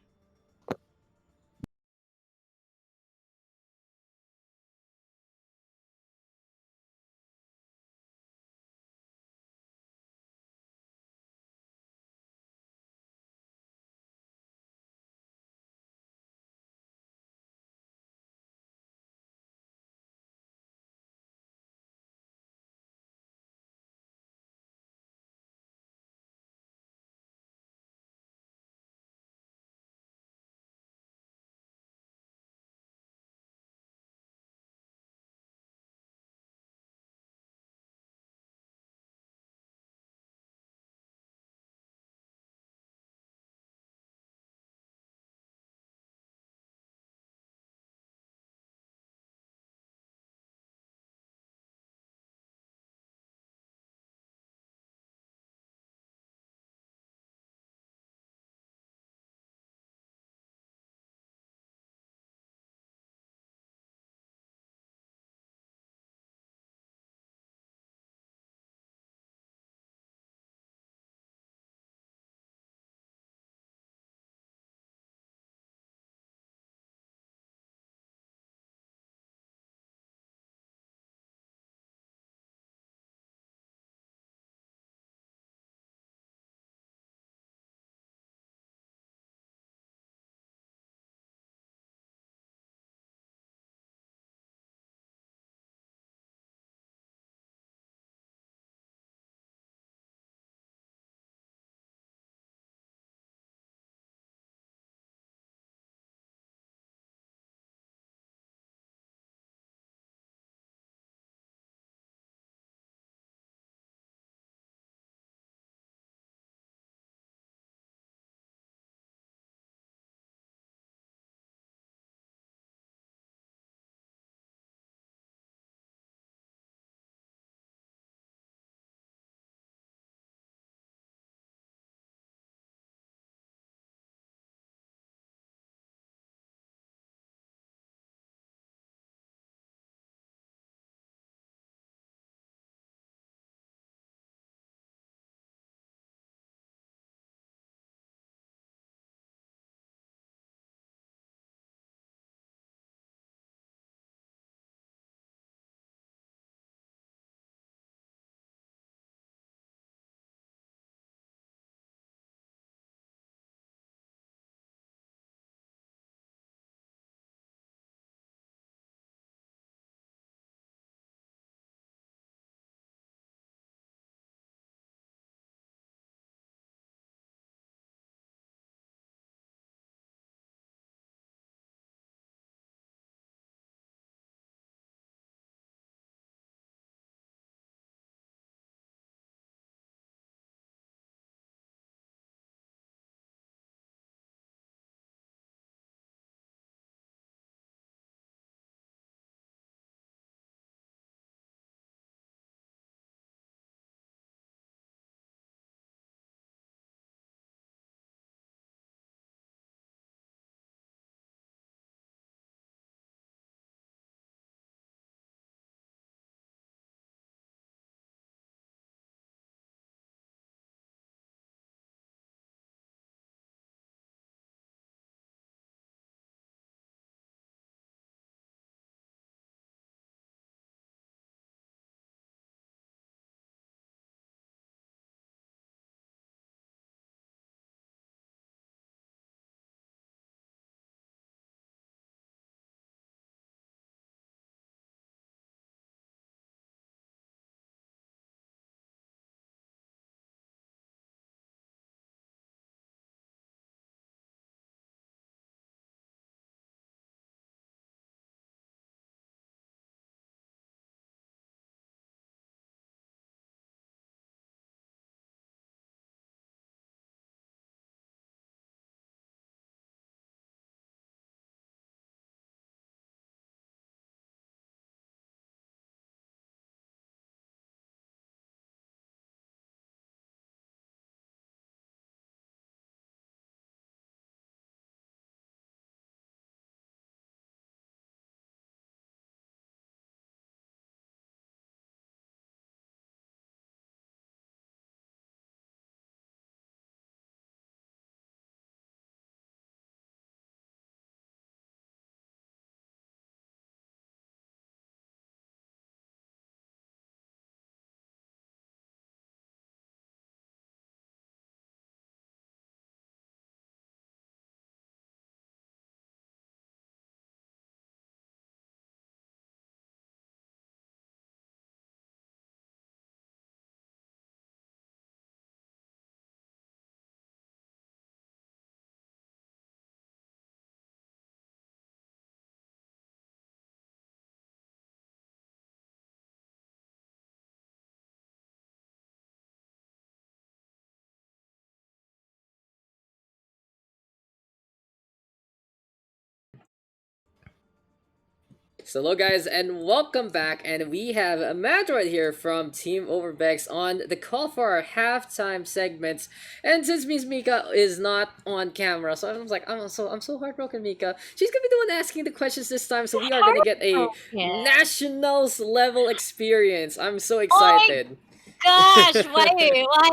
So hello guys and welcome back, and we have a Madroid here from Team Overbeks on the call for our halftime segments. And since Miss Mika is not on camera, so I was like, I'm so heartbroken, Mika. She's gonna be the one asking the questions this time, so we are gonna get a Heartbroken. nationals level experience. I'm so Oh excited. gosh, why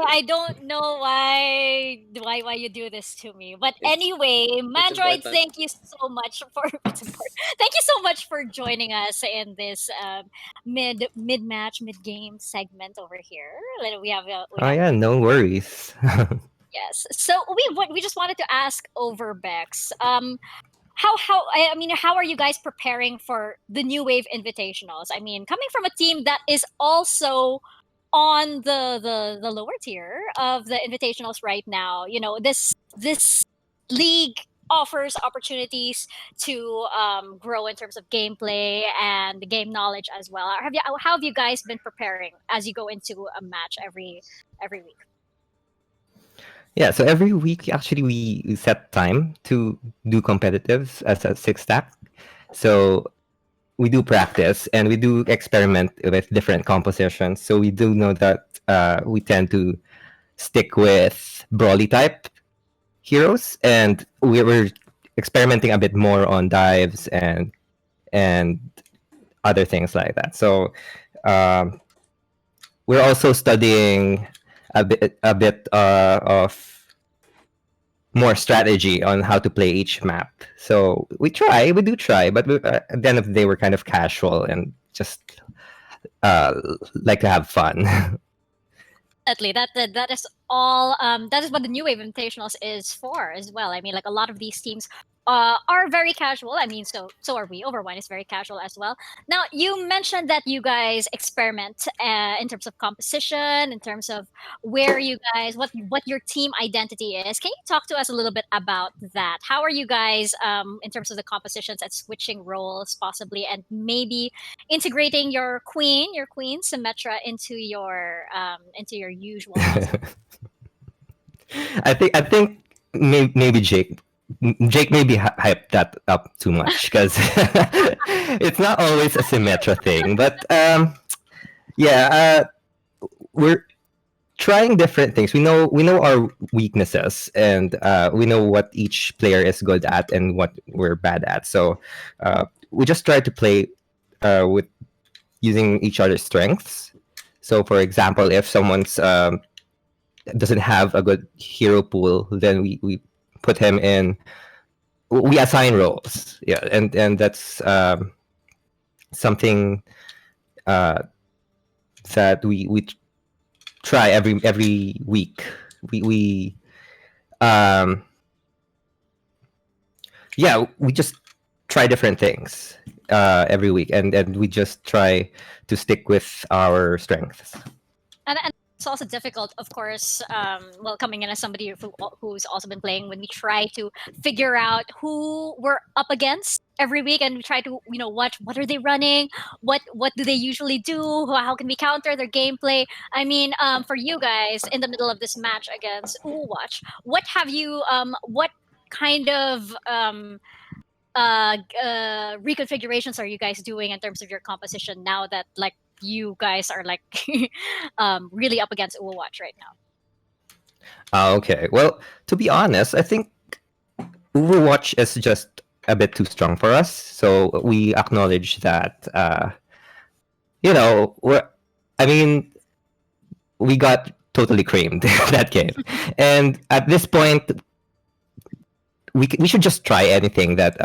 I don't know why you do this to me. But it's anyway, it's Mandroid, important. thank you so much for it's important. Thank you so much for joining us in this mid match, mid game segment over here. We Oh have yeah, no worries. yes. So we just wanted to ask over Bex. How are you guys preparing for the new wave invitationals? I mean, coming from a team that is also on the lower tier of the invitationals right now, this league offers opportunities to grow in terms of gameplay and game knowledge as well. How have you guys been preparing as you go into a match every week? Yeah, so every week actually we set time to do competitives as a six stack. So we do practice and we do experiment with different compositions. So we do know that we tend to stick with brawly type heroes, and we're experimenting a bit more on dives and other things like that. So um, we're also studying a bit of more strategy on how to play each map. So we do try, but at the end of the day, we're kind of casual and just uh, like to have fun. Definitely, that is all. That is what the New Wave Invitationals is for as well. I mean, like a lot of these teams are very casual. I mean, so are we. Overone is very casual as well. Now, you mentioned that you guys experiment in terms of composition, in terms of where you guys, what your team identity is. Can you talk to us a little bit about that? How are you guys in terms of the compositions and switching roles, possibly, and maybe integrating your queen Symmetra into your usual puzzle. I think maybe Jake maybe hyped that up too much because it's not always a Symmetra thing. But yeah, we're trying different things. We know our weaknesses, and we know what each player is good at and what we're bad at. So we just try to play with using each other's strengths. So, for example, if someone's doesn't have a good hero pool, then we put him in. We assign roles, yeah, and that's something uh, that we try every week. We um, yeah, we just try different things every week, and we just try to stick with our strengths. And it's also difficult, of course. Well, coming in as somebody who's also been playing, when we try to figure out who we're up against every week, and we try to watch what are they running, what do they usually do, how can we counter their gameplay. I mean, for you guys in the middle of this match against UwUwatch, what kind of reconfigurations are you guys doing in terms of your composition now that like you guys are like really up against Overwatch right now? Okay, well, to be honest, I think Overwatch is just a bit too strong for us. So we acknowledge that, I mean, we got totally creamed that game. And at this point, we should just try anything that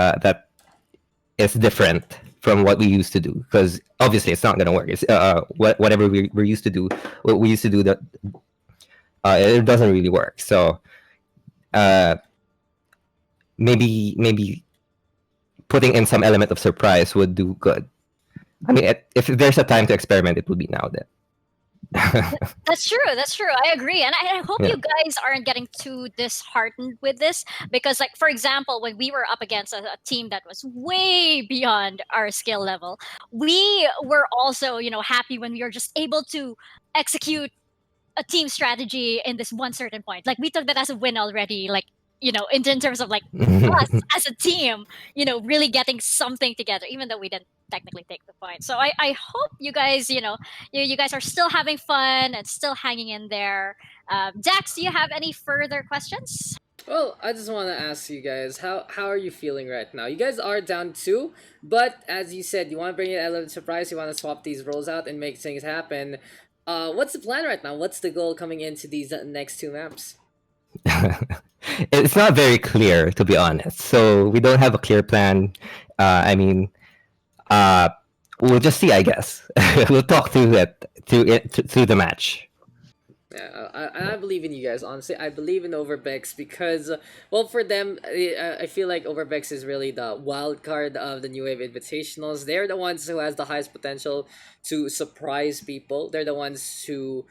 is different from what we used to do, because obviously it's not going to work. It's whatever we're used to do, what we used to do, that it doesn't really work. So uh, maybe putting in some element of surprise would do good. I mean, if there's a time to experiment, it would be now then. That's true. That's true. I agree, and I hope Yeah. you guys aren't getting too disheartened with this because, like, for example, when we were up against a team that was way beyond our skill level, we were also, happy when we were just able to execute a team strategy in this one certain point. Like, we took that as a win already. Like, in terms of like us as a team, really getting something together, even though we didn't technically take the point. So I hope you guys, you guys are still having fun and still hanging in there. Dax, do you have any further questions? Well, I just want to ask you guys, how are you feeling right now? You guys are down 2, but as you said, you want to bring in an element of surprise. You want to swap these roles out and make things happen. What's the plan right now? What's the goal coming into these next 2 maps? It's not very clear, to be honest. So we don't have a clear plan. I mean, we'll just see, I guess. We'll talk through through the match. Yeah, I believe in you guys, honestly. I believe in Overbeks because, well, for them, I feel like Overbeks is really the wild card of the New Wave Invitationals. They're the ones who has the highest potential to surprise people. They're the ones who,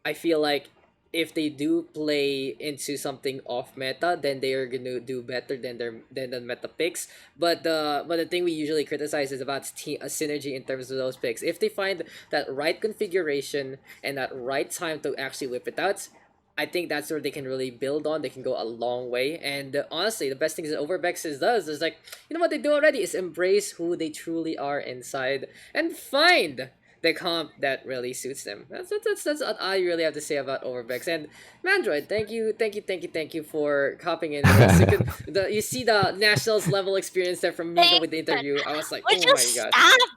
I feel like, if they do play into something off meta, then they are gonna do better than the meta picks. But the thing we usually criticize is about synergy in terms of those picks. If they find that right configuration and that right time to actually whip it out, I think that's where they can really build on. They can go a long way. And honestly, the best thing that Overbeks does is like, what they do already is embrace who they truly are inside and find the comp that really suits them. That's what I really have to say about Overbeks. And Mandroid, thank you for hopping in with us. You see the nationals level experience there from Mika with the interview. I was like, Would oh you my gosh. stop?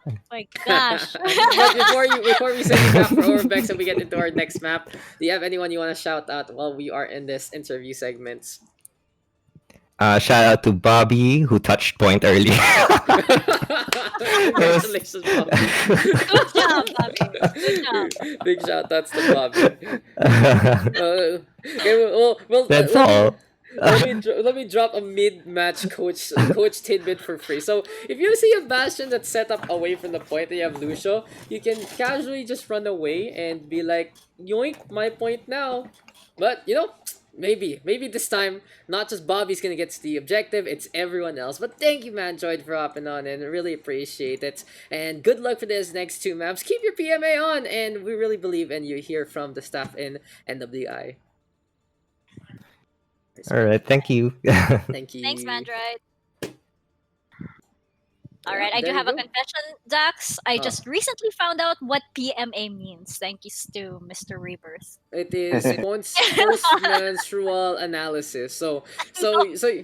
Oh my gosh. But before we send you back for Overbeks and we get into our next map, do you have anyone you want to shout out while we are in this interview segment? Shout out to Bobby, who touched point earlier. Congratulations, Bobby. Good job, Bobby. Good job. Big shout outs to Bobby. Okay, well, That's all. let me drop a mid-match coach tidbit for free. So if you see a Bastion that's set up away from the point and you have Lucio, you can casually just run away and be like, yoink, my point now. But maybe this time not just Bobby's gonna get to the objective, it's everyone else. But thank you, Mandroid, for hopping on and really appreciate it. And good luck for this next 2 maps. Keep your PMA on, and we really believe in you here from the staff in NWI. All right, thank you. Thank you. Thanks, Mandroid. All Yeah, right, I do there have you a go. confession, Dax. I Oh. just recently found out what PMA means. Thank you to Mr. Rebirth. It is post-menstrual analysis. So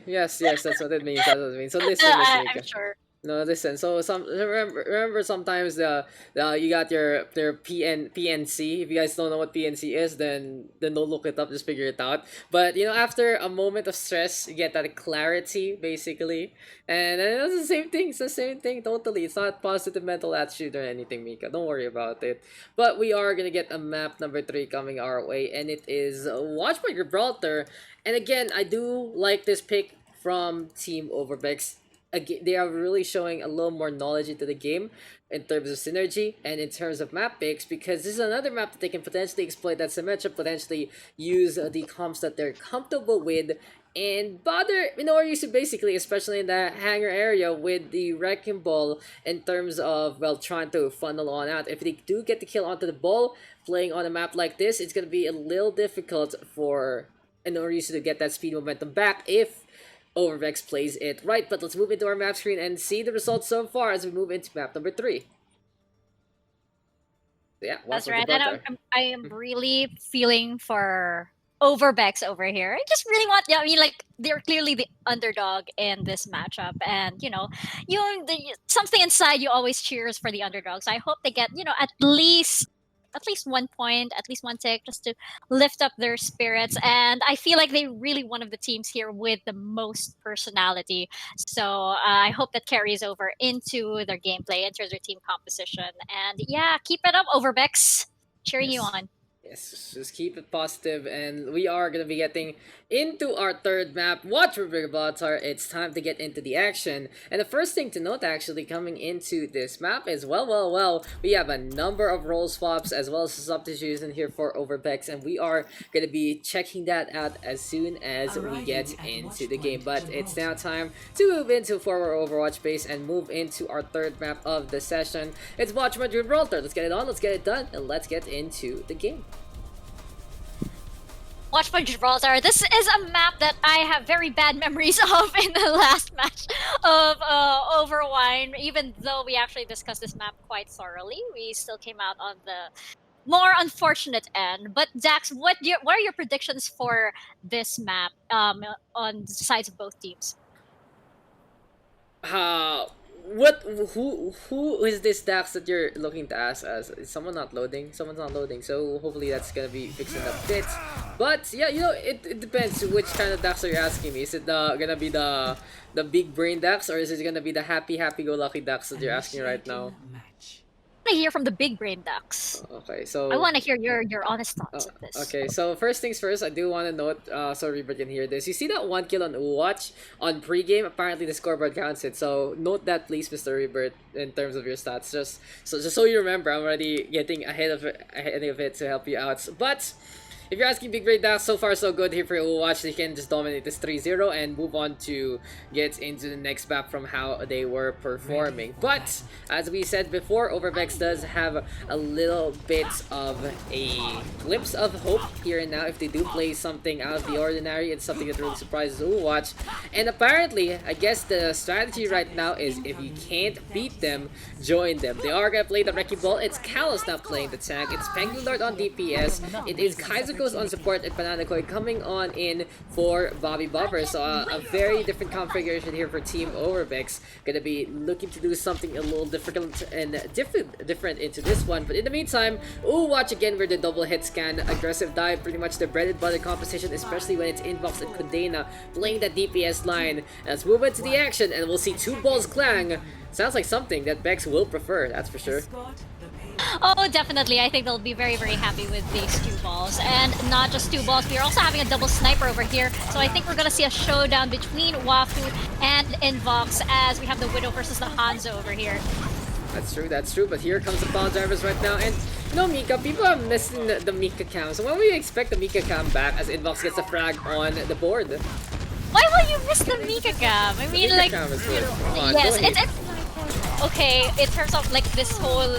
yes, that's what it means. That's what it means. So listen, I'm Mika. sure. No, listen. So remember sometimes you got your PNC. If you guys don't know what PNC is, then don't look it up. Just figure it out. But after a moment of stress, you get that clarity basically, and it's the same thing. It's the same thing totally. It's not positive mental attitude or anything, Mika. Don't worry about it. But we are gonna get a map number 3 coming our way, and it is Watchpoint Gibraltar. And again, I do like this pick from Team Overbeks. Again, they are really showing a little more knowledge into the game in terms of synergy and in terms of map picks, because this is another map that they can potentially exploit, that Symmetra potentially use the comps that they're comfortable with and bother Minoru basically, especially in the hangar area with the Wrecking Ball in terms of, well, trying to funnel on out. If they do get the kill onto the ball, playing on a map like this, it's going to be a little difficult for Minoru to get that speed momentum back if Overbeks plays it right. But let's move into our map screen and see the results so far as we move into map number 3. Yeah, That's Watchpoint right. Gibraltar. And I am really feeling for Overbeks over here. I just really want, I mean, like, they're clearly the underdog in this matchup. And, something inside you always cheers for the underdogs. I hope they get, at least 1 point, at least 1 tick, just to lift up their spirits. And I feel like they're really one of the teams here with the most personality. So I hope that carries over into their gameplay, into their team composition. And yeah, keep it up, Overbeks. Cheering you on. Yes, just keep it positive, and we are going to be getting into our 3rd map, Watchpoint Gibraltar. It's time to get into the action. And the first thing to note actually coming into this map is, well, we have a number of role swaps as well as substitution here for Overbeks, and we are going to be checking that out as soon as we get into the game. But it's now time to move into forward Overwatch base and move into our 3rd map of the session. It's Watchpoint Gibraltar. Let's get it on, let's get it done, and let's get into the game. Watchpoint Gibraltar. This is a map that I have very bad memories of in the last match of Overwine. Even though we actually discussed this map quite thoroughly, we still came out on the more unfortunate end. But Dax, what are your predictions for this map on the sides of both teams? What? Who is this Dax that you're looking to ask as? Is someone not loading? Someone's not loading. So hopefully that's gonna be fixing a bit. But yeah, you know, it depends which kind of Dax are you asking me. Is it gonna be the big brain Dax, or is it gonna be the happy go lucky Dax that you're asking right now? I want to hear from the big brain Ducks. Okay, so I want to hear your honest thoughts of this. okay, so first things first, I do want to note, so Reaper can hear this. You see that 1 kill on UwUwatch on pregame? Apparently the scoreboard counts it. So note that, please, Mr. Reaper, in terms of your stats. Just so you remember, I'm already getting ahead of it to help you out. But if you're asking Big Brain Dax, so far so good here for UwUwatch. They can just dominate this 3-0 and move on to get into the next map from how they were performing. But as we said before, Overbeks does have a little bit of a glimpse of hope here and now if they do play something out of the ordinary. It's something that really surprises UwUwatch. And apparently, I guess the strategy right now is if you can't beat them, join them. They are gonna play the Wrecking Ball. It's Kalos now playing the tank. It's Penguin Lord on DPS. It is Kaizuko on support and Bananakoy coming on in for Bobby Bobber. So a very different configuration here for Team Overbeks. Gonna be looking to do something a little different and different into this one. But in the meantime, UwUwatch again with the double hit scan, aggressive dive, pretty much the bread and butter composition, especially when it's Inbox and Kondena playing that DPS line. Let's move into the action and we'll see 2 balls clang. Sounds like something that Bex will prefer, that's for sure. Oh, definitely. I think they'll be very, very happy with these 2 balls. And not just 2 balls, we're also having a double sniper over here. So I think we're going to see a showdown between Wafu and Invox as we have the Widow versus the Hanzo over here. That's true. But here comes the power drivers right now. And, you know, Mika, people are missing the Mika cam. So when we expect the Mika cam back as Invox gets a frag on the board? Why will you miss the Mika cam? I mean, like, yes, it's okay, in terms of like this whole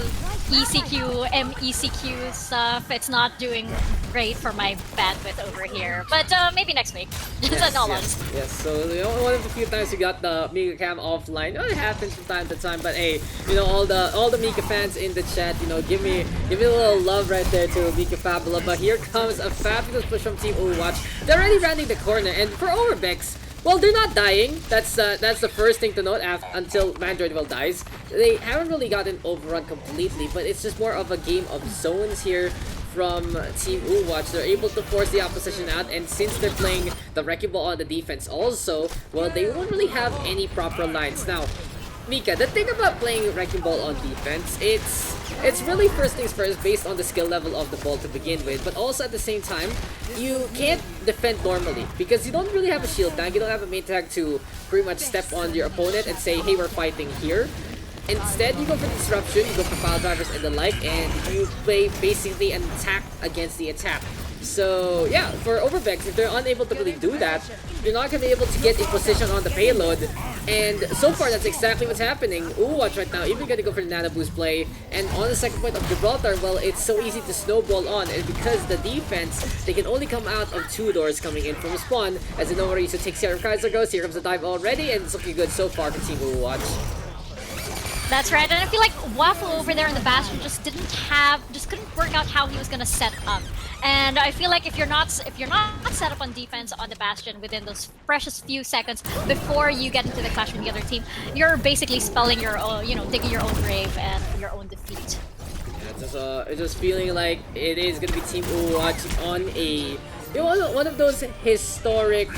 ECQ, MECQ stuff, it's not doing great for my bandwidth over here. But maybe next week. Yes. So you know, one of the few times we got the Mika cam offline. Oh, it happens from time to time. But hey, you know, all the Mika fans in the chat, you know, give me a little love right there to Mika Fabula. But here comes a fabulous push from Team UwUwatch. They're already rounding the corner, and for Overbeks, well, they're not dying. That's the first thing to note until Mandroid dies. They haven't really gotten overrun completely, but it's just more of a game of zones here from Team UwUwatch. They're able to force the opposition out, and since they're playing the Wrecking Ball on the defense also, well, they don't really have any proper lines. Now, Mika, the thing about playing Wrecking Ball on defense, it's really first things first based on the skill level of the ball to begin with, but also at the same time, you can't defend normally because you don't really have a shield tank, you don't have a main tank to pretty much step on your opponent and say, hey, we're fighting here. Instead, you go for disruption, you go for pile drivers and the like, and you play basically an attack against the attack. So yeah, for Overbeks, if they're unable to really do that, you're not going to be able to get in position on the payload. And so far, that's exactly what's happening. UwUwatch right now, even going to go for the Nano Boost play. And on the second point of Gibraltar, well, it's so easy to snowball on. And because the defense, they can only come out of 2 doors coming in from spawn. As Inomarisu takes care of Kaiser, here comes the dive already, and it's looking good so far for Team UwUwatch. That's right, and I feel like Waffle over there in the Bastion just couldn't work out how he was gonna set up. And I feel like if you're not set up on defense on the Bastion within those precious few seconds before you get into the clash with the other team, you're basically spelling your own, digging your own grave and your own defeat. Yeah, it's just feeling like it is gonna be Team UwUwatch on a one of those historic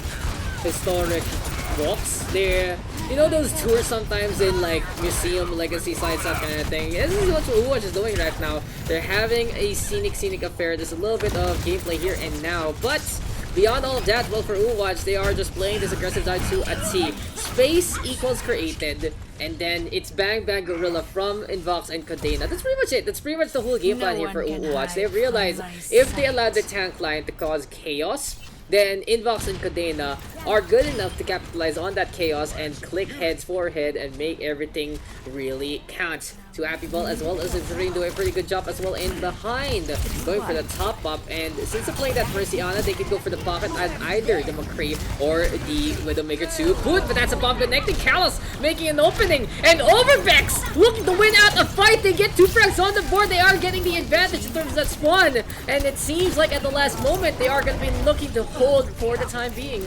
walks there. You know those tours sometimes in like museum, legacy sites, that kind of thing. This is what UwUwatch is doing right now. They're having a scenic affair. There's a little bit of gameplay here and now, but beyond all of that, well, for UwUwatch, they are just playing this aggressive dive to a T. Space equals created, and then it's Bang Bang Gorilla from Invox and Kondena. That's pretty much it. That's pretty much the whole game plan here for UwUwatch. They realize if they allow the tank line to cause chaos, then Invox and Kondena are good enough to capitalize on that chaos and click heads for head and make everything really count. Two Happy Ball as well as Serene doing a pretty good job as well in behind. Going for the top up, and since they're playing that Merciana, they can go for the pocket at either the McCree or the Widowmaker 2. Good, but that's a bomb connecting. Callus making an opening, and Overbeks looking to win out a fight. They get 2 frags on the board. They are getting the advantage in terms of that spawn, and it seems like at the last moment they are going to be looking to hold for the time being.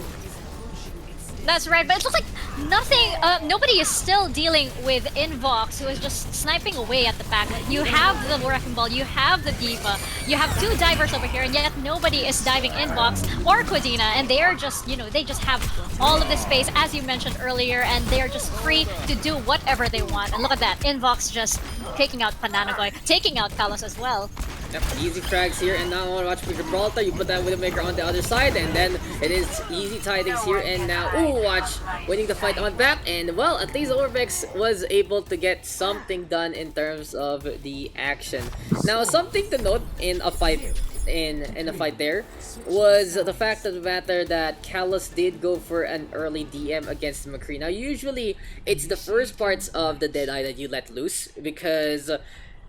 That's right, but it looks like nothing, nobody is still dealing with Invox, who is just sniping away at the back. You have the Wrecking Ball, you have the Diva, you have 2 divers over here, and yet nobody is diving Invox or Kodina, and they are just, you know, they just have all of this space, as you mentioned earlier, and they are just free to do whatever they want. And look at that, Invox just taking out Pananagoy, taking out Kalos as well. Yep, easy frags here, and now I want to watch for Gibraltar. You put that Widowmaker on the other side, and then it is easy tidings here, and now UwUwatch winning the fight on BAP, and well, at least Overbeks was able to get something done in terms of the action. Now, something to note in a fight in a fight there was the fact of the matter that Callus did go for an early DM against McCree. Now, usually it's the first parts of the Deadeye that you let loose, because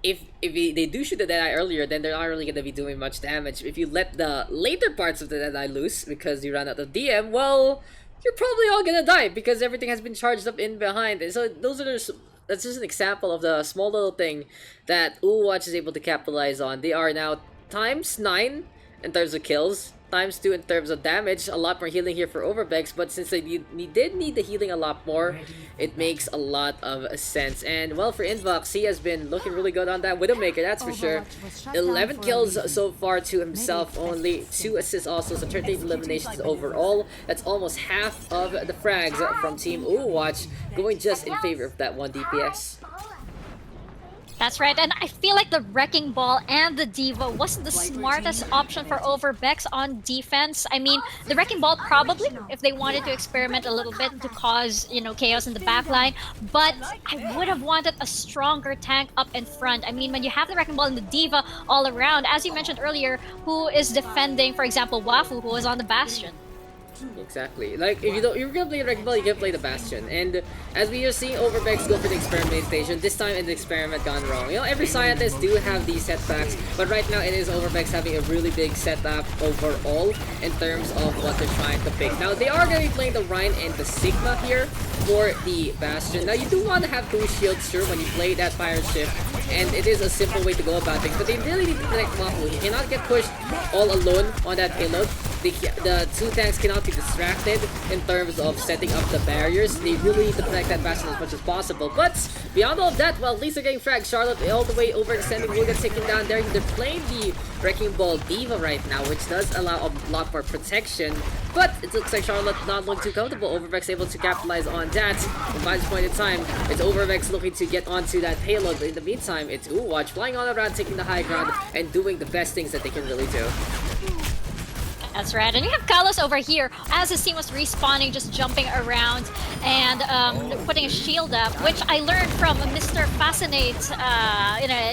if they do shoot the Deadeye earlier, then they're not really going to be doing much damage. If you let the later parts of the Deadeye loose because you run out of DM, well, you're probably all going to die because everything has been charged up in behind. And so that's just an example of the small little thing that UwUwatch is able to capitalize on. They are now ×9 in terms of kills, ×2 in terms of damage. A lot more healing here for Overbeks, but since they did need the healing a lot more, it makes a lot of sense. And well, for Invox, he has been looking really good on that Widowmaker, that's for sure. 11 kills so far to himself, only 2 assists also, so 13 eliminations overall. That's almost half of the frags from Team UwUwatch, going just in favor of that 1 DPS. That's right, and I feel like the Wrecking Ball and the Diva wasn't the smartest option for Overbeks on defense. I mean, the Wrecking Ball probably, if they wanted to experiment a little bit to cause, you know, chaos in the backline, but I would have wanted a stronger tank up in front. I mean, when you have the Wrecking Ball and the Diva all around, as you mentioned earlier, who is defending, for example, Wafu, who is on the Bastion? Exactly. Like, if you're gonna play Wrecking Ball, you can play the Bastion. And as we are seeing Overbeks go for the experimentation, this time the experiment gone wrong. You know, every scientist do have these setbacks, but right now it is Overbeks having a really big setup overall in terms of what they're trying to pick. Now, they are gonna be playing the Rhine and the Sigma here for the Bastion. Now, you do want to have 2 shields, sure, when you play that Pirate Ship, and it is a simple way to go about things, but they really need to protect Wafu. He cannot get pushed all alone on that payload. The 2 tanks cannot be distracted in terms of setting up the barriers. They really need to protect that Bastion as much as possible. But beyond all of that, well, at least they're getting fragged. Charlotte all the way overextending, will get taken down there. They're playing the Wrecking Ball Diva right now, which does allow a lot more protection. But it looks like Charlotte not looking too comfortable. Overbeks able to capitalize on that. And by this point in time, it's Overbeks looking to get onto that payload. But in the meantime, it's UwUwatch flying all around, taking the high ground, and doing the best things that they can really do. That's right, and you have Kalos over here as his team was respawning, just jumping around and putting a shield up, which I learned from Mr. Fascinate,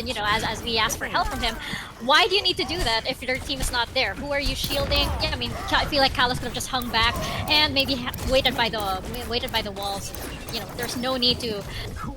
you know, as we asked for help from him. Why do you need to do that if your team is not there? Who are you shielding? Yeah, I mean, I feel like Kalos could have just hung back and maybe waited by the walls. You know, there's no need to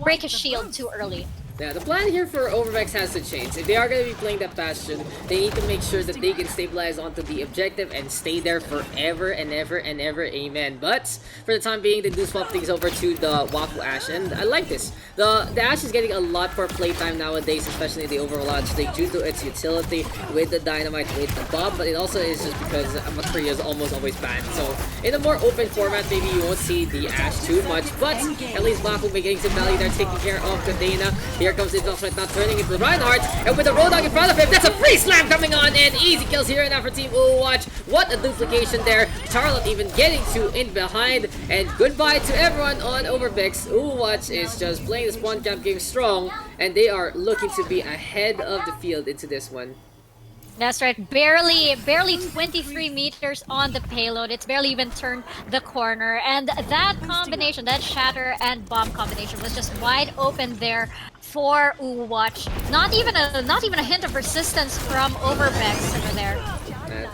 break his shield too early. Yeah, the plan here for Overbeks has to change. If they are going to be playing that Bastion, they need to make sure that they can stabilize onto the objective and stay there forever and ever and ever, amen. But for the time being, they do swap things over to the Wafu Ash, and I like this. The Ash is getting a lot more playtime nowadays, especially in the Overwatch League, due to its utility with the Dynamite, with the Bob, but it also is just because McCree is almost always banned. So in a more open format, maybe you won't see the Ash too much, but at least Wafu will be getting some value there, taking care of Kadena. Here comes Invitationals, not turning into Reinhardt, and with the Roadhog in front of him, that's a free slam coming on, and easy kills here and now for Team UwUwatch. What a duplication there. Charlotte even getting to in behind, and goodbye to everyone on Overbeks. UwUwatch is just playing the spawn camp game strong, and they are looking to be ahead of the field into this one. That's right, barely 23 meters on the payload. It's barely even turned the corner, and that combination, that shatter and bomb combination, was just wide open there for UwUwatch. Not even a hint of resistance from Overbeks over there.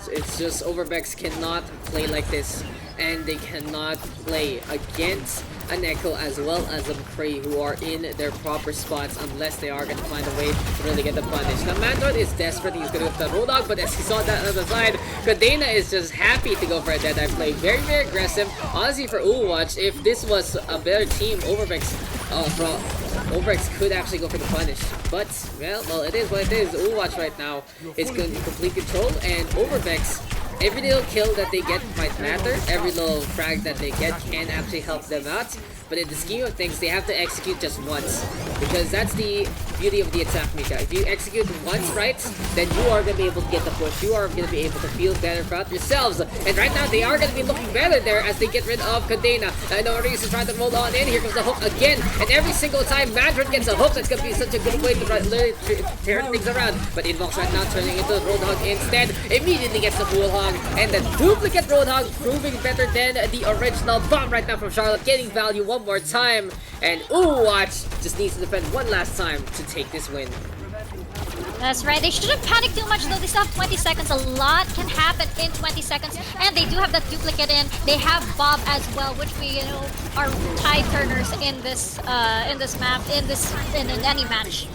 It's just Overbeks cannot play like this, and they cannot play against an Echo as well as a McCree who are in their proper spots unless they are going to find a way to really get the punish. Now Mandroid is desperate, he's going to go for the Roadhog, but as he saw that on the side, Kadena is just happy to go for a Deadeye play. Very, very aggressive. Honestly, for UwUwatch, if this was a better team, Overbeks could actually go for the punish. But, well, it is what it is. UwUwatch right now is going to complete control, and Overbeks, every little kill that they get might matter. Every little frag that they get can actually help them out. But in the scheme of things, they have to execute just once. Because that's the beauty of the attack, Mika. If you execute once right, then you are going to be able to get the push. You are going to be able to feel better about yourselves. And right now, they are going to be looking better there as they get rid of Kadena. I know Oasis is trying to roll on in. Here comes the hook again. And every single time Madrid gets a hook, that's going to be such a good way to literally tear things around. But Invox right now turning into a Roadhog instead. Immediately gets the Full Hog. And the duplicate Roadhog proving better than the original bomb right now from Charlotte. Getting value one more time. And UwUwatch just needs to defend one last time to take this win. That's right. They shouldn't panic too much though. They still have 20 seconds. A lot can happen in 20 seconds. And they do have that duplicate in. They have Bob as well, which we are tide turners in this map, in any match.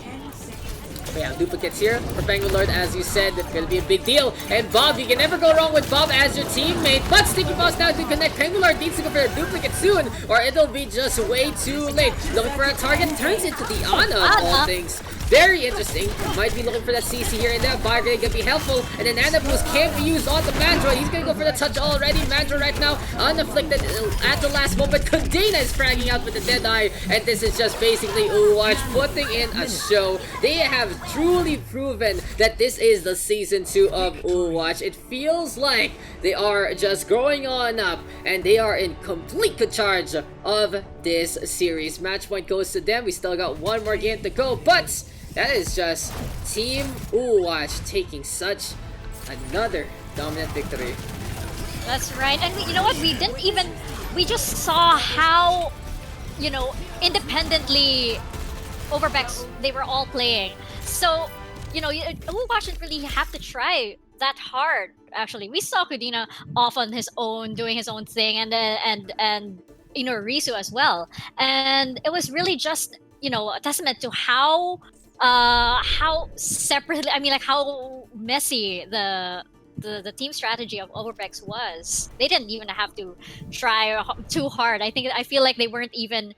Yeah, duplicates here for Bangalore, as you said, it's gonna be a big deal. And Bob, you can never go wrong with Bob as your teammate. But Sticky Boss now to connect. Bangalore needs to go for a duplicate soon, or it'll be just way too late. Looking for a target, turns into the Ana of all things. Very interesting. Might be looking for that CC here and that. Bargate gonna be helpful. And then Ana Boost can't be used on the Mandroid. He's gonna go for the touch already. Mandroid right now unafflicted at the last moment. Kadena is fragging out with the Deadeye. And this is just basically UwUwatch putting in a show. They have truly proven that this is the season 2 of UwUwatch. It feels like they are just growing on up. And they are in complete charge of this series. Match point goes to them. We still got one more game to go. But that is just Team UwUwatch taking such another dominant victory. That's right. And you know what? We just saw how, independently Overbeks, they were all playing. So, UwUwatch didn't really have to try that hard, actually. We saw Kadena off on his own, doing his own thing, and Risu as well. And it was really just, a testament to how separately, how messy the team strategy of Overbeks was. They didn't even have to try too hard. I feel like they weren't even,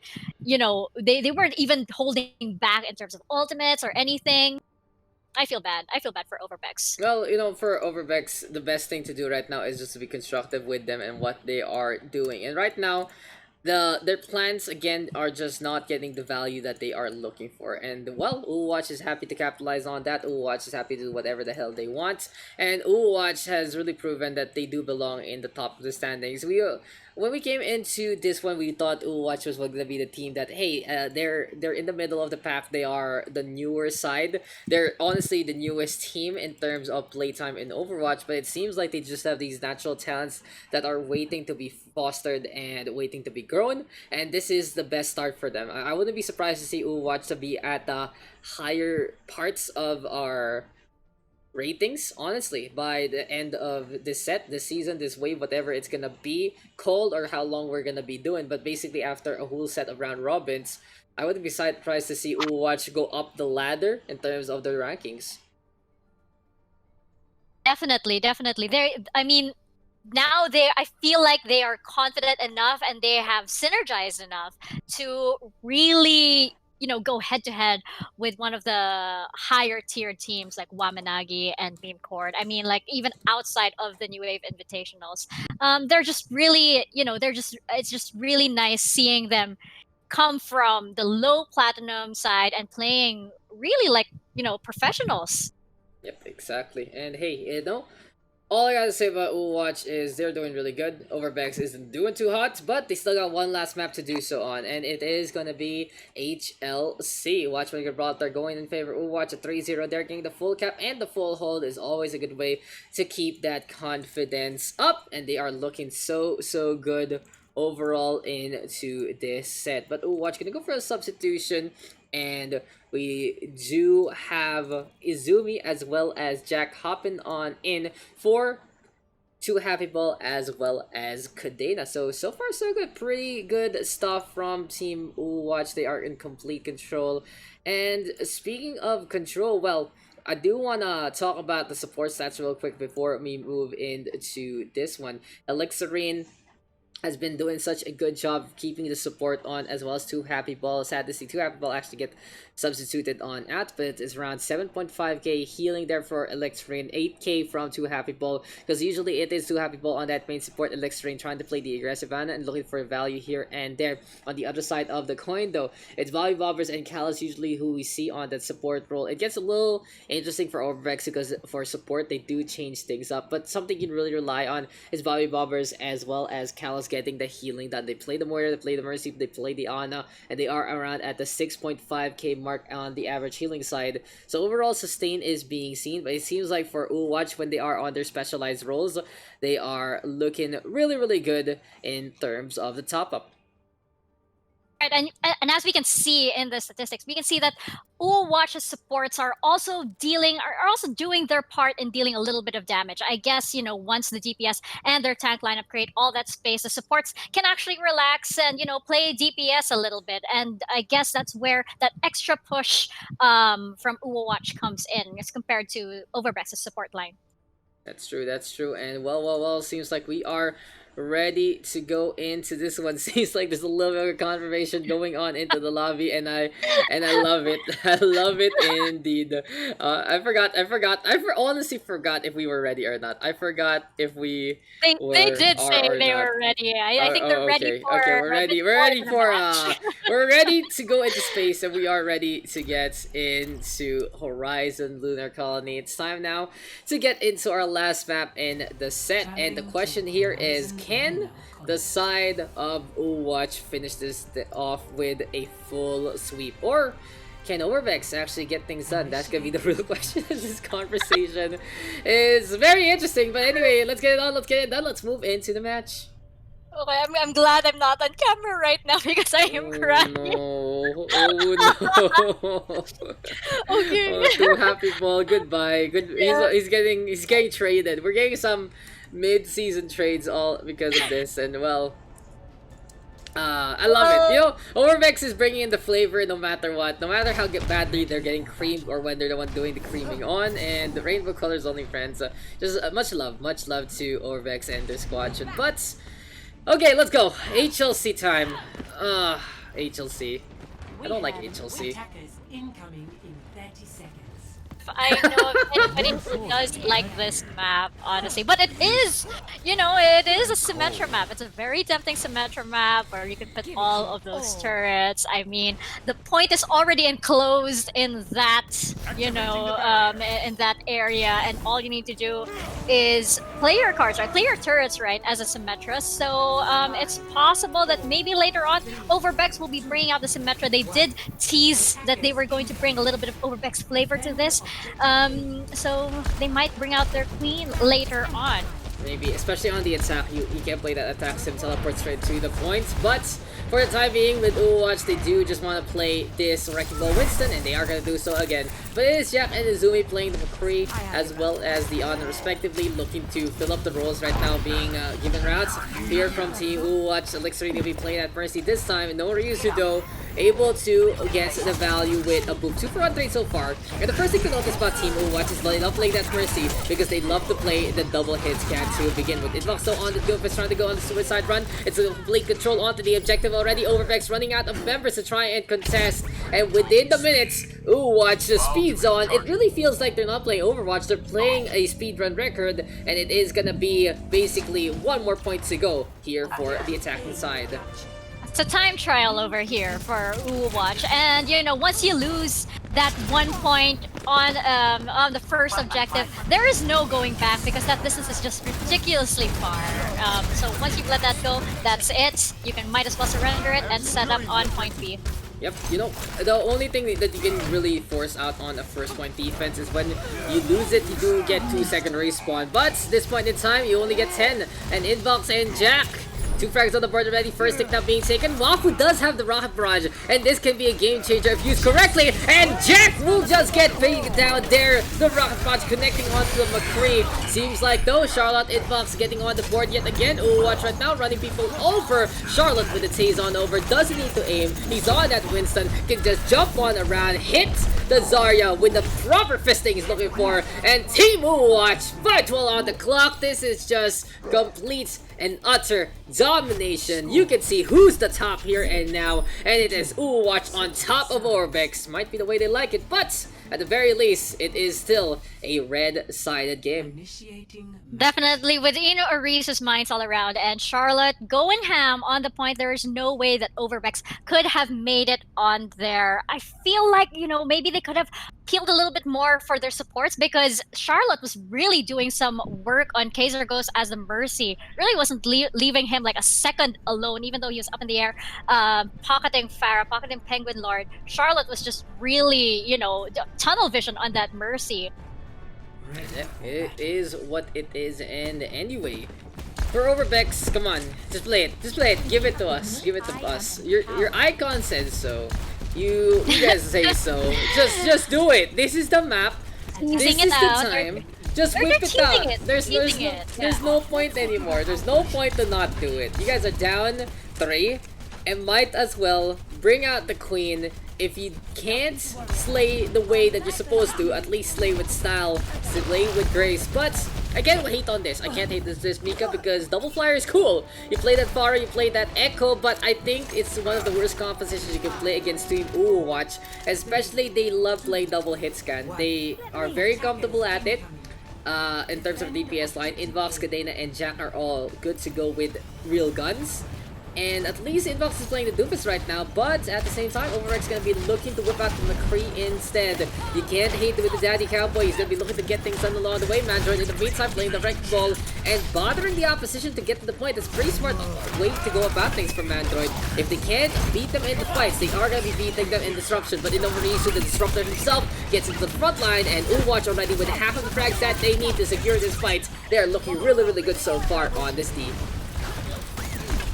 they weren't even holding back in terms of ultimates or anything. I feel bad for Overbeks. Well, for Overbeks, the best thing to do right now is just to be constructive with them and what they are doing. And right now, their plans again are just not getting the value that they are looking for. And UwUwatch is happy to capitalize on that. UwUwatch is happy to do whatever the hell they want. And UwUwatch has really proven that they do belong in the top of the standings. When we came into this one, we thought UwUwatch was going to be the team that, hey, they're in the middle of the pack. They are the newer side. They're honestly the newest team in terms of playtime in Overwatch, but it seems like they just have these natural talents that are waiting to be fostered and waiting to be grown, and this is the best start for them. I wouldn't be surprised to see UwUwatch to be at the higher parts of our ratings, honestly, by the end of this set, this season, this wave, whatever it's gonna be called or how long we're gonna be doing. But basically, after a whole set of round robins, I wouldn't be surprised to see UwUwatch go up the ladder in terms of their rankings. Definitely. Now I feel like they are confident enough and they have synergized enough to really, go head to head with one of the higher tier teams like Wamanagi and Beam Cord. Even outside of the New Wave Invitationals, they're just really, it's just really nice seeing them come from the low platinum side and playing really like, professionals. Yep, exactly. And hey, all I gotta say about UwUwatch is they're doing really good. Overbeks isn't doing too hot, but they still got one last map to do so on, and it is gonna be HLC. Watchpoint Gibraltar going in favor of UwUwatch at 3-0. They're getting the full cap, and the full hold is always a good way to keep that confidence up, and they are looking so good overall into this set. But UwUwatch gonna go for a substitution, and we do have Izumi as well as Jack hopping on in for Two Happy Ball as well as Cadena. So far so good. Pretty good stuff from Team UwUwatch. They are in complete control. And speaking of control, well, I do want to talk about the support stats real quick before we move into this one. Elixirine has been doing such a good job of keeping the support on, as well as Two Happy Ball. Sad to see Two Happy Ball actually get substituted on at, but it's around 7.5k healing there for Elixirine, 8k from Two Happy Ball, because usually it is Two Happy Ball on that main support. Elixirine trying to play the aggressive Ana and looking for value here and there. On the other side of the coin though, it's Value Bobbers and Callus usually who we see on that support role. It gets a little interesting for Overbeks because for support they do change things up, but something you can really rely on is Value Bobbers as well as Callus getting the healing done. They play the Moira, they play the Mercy, they play the Ana, and they are around at the 6.5k mark on the average healing side. So overall sustain is being seen, but it seems like for UwUwatch, when they are on their specialized roles, they are looking really good in terms of the top up. Right, and as we can see in the statistics, we can see that UwUwatch's supports are also doing their part in dealing a little bit of damage. I guess, you know, once the DPS and their tank lineup create all that space, the supports can actually relax and, you know, play DPS a little bit. And I guess that's where that extra push from UwUwatch comes in as compared to Overbeks' support line. That's true. And well, seems like we are ready to go into this one. Seems like there's a little bit of confirmation going on into the lobby, and I love it. I love it indeed. I honestly forgot if we were ready or not. I forgot if we they did say they were ready. I think they're ready for. Okay, we're ready. We're ready to go into space, and we are ready to get into Horizon Lunar Colony. It's time now to get into our last map in the set, and the question here is, can the side of UwUwatch finish this off with a full sweep, or can Overbeks actually get things done? That's gonna be the real question in this conversation. It's very interesting, but anyway, let's get it on, let's get it done, let's move into the match. Okay, I'm glad I'm not on camera right now because I am crying. No. Oh no. Okay. Two Happy Ball, goodbye. Yeah. He's getting traded. We're getting some mid-season trades all because of this, and well, I love it. You know, Overbeks is bringing in the flavor no matter what, no matter how badly they're getting creamed or when they're the one doing the creaming on, and the Rainbow Colors only friends. Just much love to Overbeks and their squad. But okay, let's go. HLC time. HLC. I don't like HLC. I know of anybody who does like this map, honestly. But it is, you know, it is a Symmetra map. It's a very tempting Symmetra map where you can put all of those turrets. I mean, the point is already enclosed in that, you know, in that area, and all you need to do is play your cards, right? Play your turrets, right, as a Symmetra. So it's possible that maybe later on, Overbeks will be bringing out the Symmetra. They did tease that they were going to bring a little bit of Overbeks flavor to this. So they might bring out their queen later on. Maybe, especially on the attack, you can't play that attack sim teleport straight to the point. But for the time being, with UwUwatch, they do just want to play this Wrecking Ball Winston, and they are going to do so again. But it is Jack and Izumi playing the McCree as well as the Honor respectively, looking to fill up the roles right now, being given routes. Here from Team UwUwatch, Elixirine will be playing at Mercy this time. No Ryuzu though, able to get the value with a boom. 2 for 1 trade so far. And the first thing to notice about Team UwUwatch is they love playing that Mercy because they love to play the double hit scan to begin with. It's also on the Doofus trying to go on the suicide run. It's a complete control onto the objective already. Overbeks running out of members to try and contest. And within the minutes, UwUwatch the speeds on. It really feels like they're not playing Overwatch. They're playing a speedrun record. And it is gonna be basically one more point to go here for the attacking side. It's a time trial over here for UwUwatch, and you know, once you lose that 1 point on the first objective, there is no going back because that distance is just ridiculously far. So once you let that go, that's it. You might as well surrender it and set up on point B. Yep, you know, the only thing that you can really force out on a first point defense is when you lose it, you do get 2-second respawn. But this point in time, you only get 10. And Inbox and Jack 2 frags on the board already. First stick now being taken. Wafu does have the rocket barrage, and this can be a game changer if used correctly. And Jack will just get baited down there. The rocket barrage connecting onto the McCree. Seems like though Charlotte Inbox getting on the board yet again. UwUwatch right now running people over. Charlotte with the tase on over, doesn't need to aim. He's on that Winston, can just jump on around, hit the Zarya with the proper fisting he's looking for. And Team UwUwatch, 5-12 on the clock. This is just complete and utter domination. You can see who's the top here and now, and it is UwUwatch on top of Overbeks. Might be the way they like it, but at the very least, it is still a red-sided game. Definitely with Orisa's minds all around, and Charlotte going ham on the point. There is no way that Overbeks could have made it on there. I feel like, maybe they could have peeled a little bit more for their supports, because Charlotte was really doing some work on Kaiser Ghost as the Mercy. Really wasn't leaving him like a second alone, even though he was up in the air, pocketing Pharah, pocketing Penguin Lord. Charlotte was just really, tunnel vision on that Mercy. It is what it is, and anyway, for Overbeks, come on, just play it, give it to us, Your icon says so. You guys say so. Just do it. This is the map. This is the time. Just whip it out. There's no point anymore. There's no point to not do it. You guys are down 3, and might as well bring out the queen. If you can't slay the way that you're supposed to, at least slay with style, slay with grace. But I can't hate on this. I can't hate this Mika, because double flyer is cool. You play that Pharah, you play that Echo, but I think it's one of the worst compositions you can play against Team UwUwatch. Especially, they love playing double hit scan. They are very comfortable at it. In terms of DPS line, Invox, Kadena, and Jack are all good to go with real guns. And at least Invox is playing the Doofus right now, but at the same time, Overbeks gonna be looking to whip out the McCree instead. You can't hate with the Daddy Cowboy. He's gonna be looking to get things done along the way. Mandroid in the meantime playing the wreck ball and bothering the opposition to get to the point. It's pretty smart way to go about things for Mandroid. If they can't beat them in the fights, they are gonna be beating them in disruption. But in Overisu, the disruptor himself gets into the front line, and UwUwatch already with half of the frags that they need to secure this fight. They are looking really, really good so far on this team.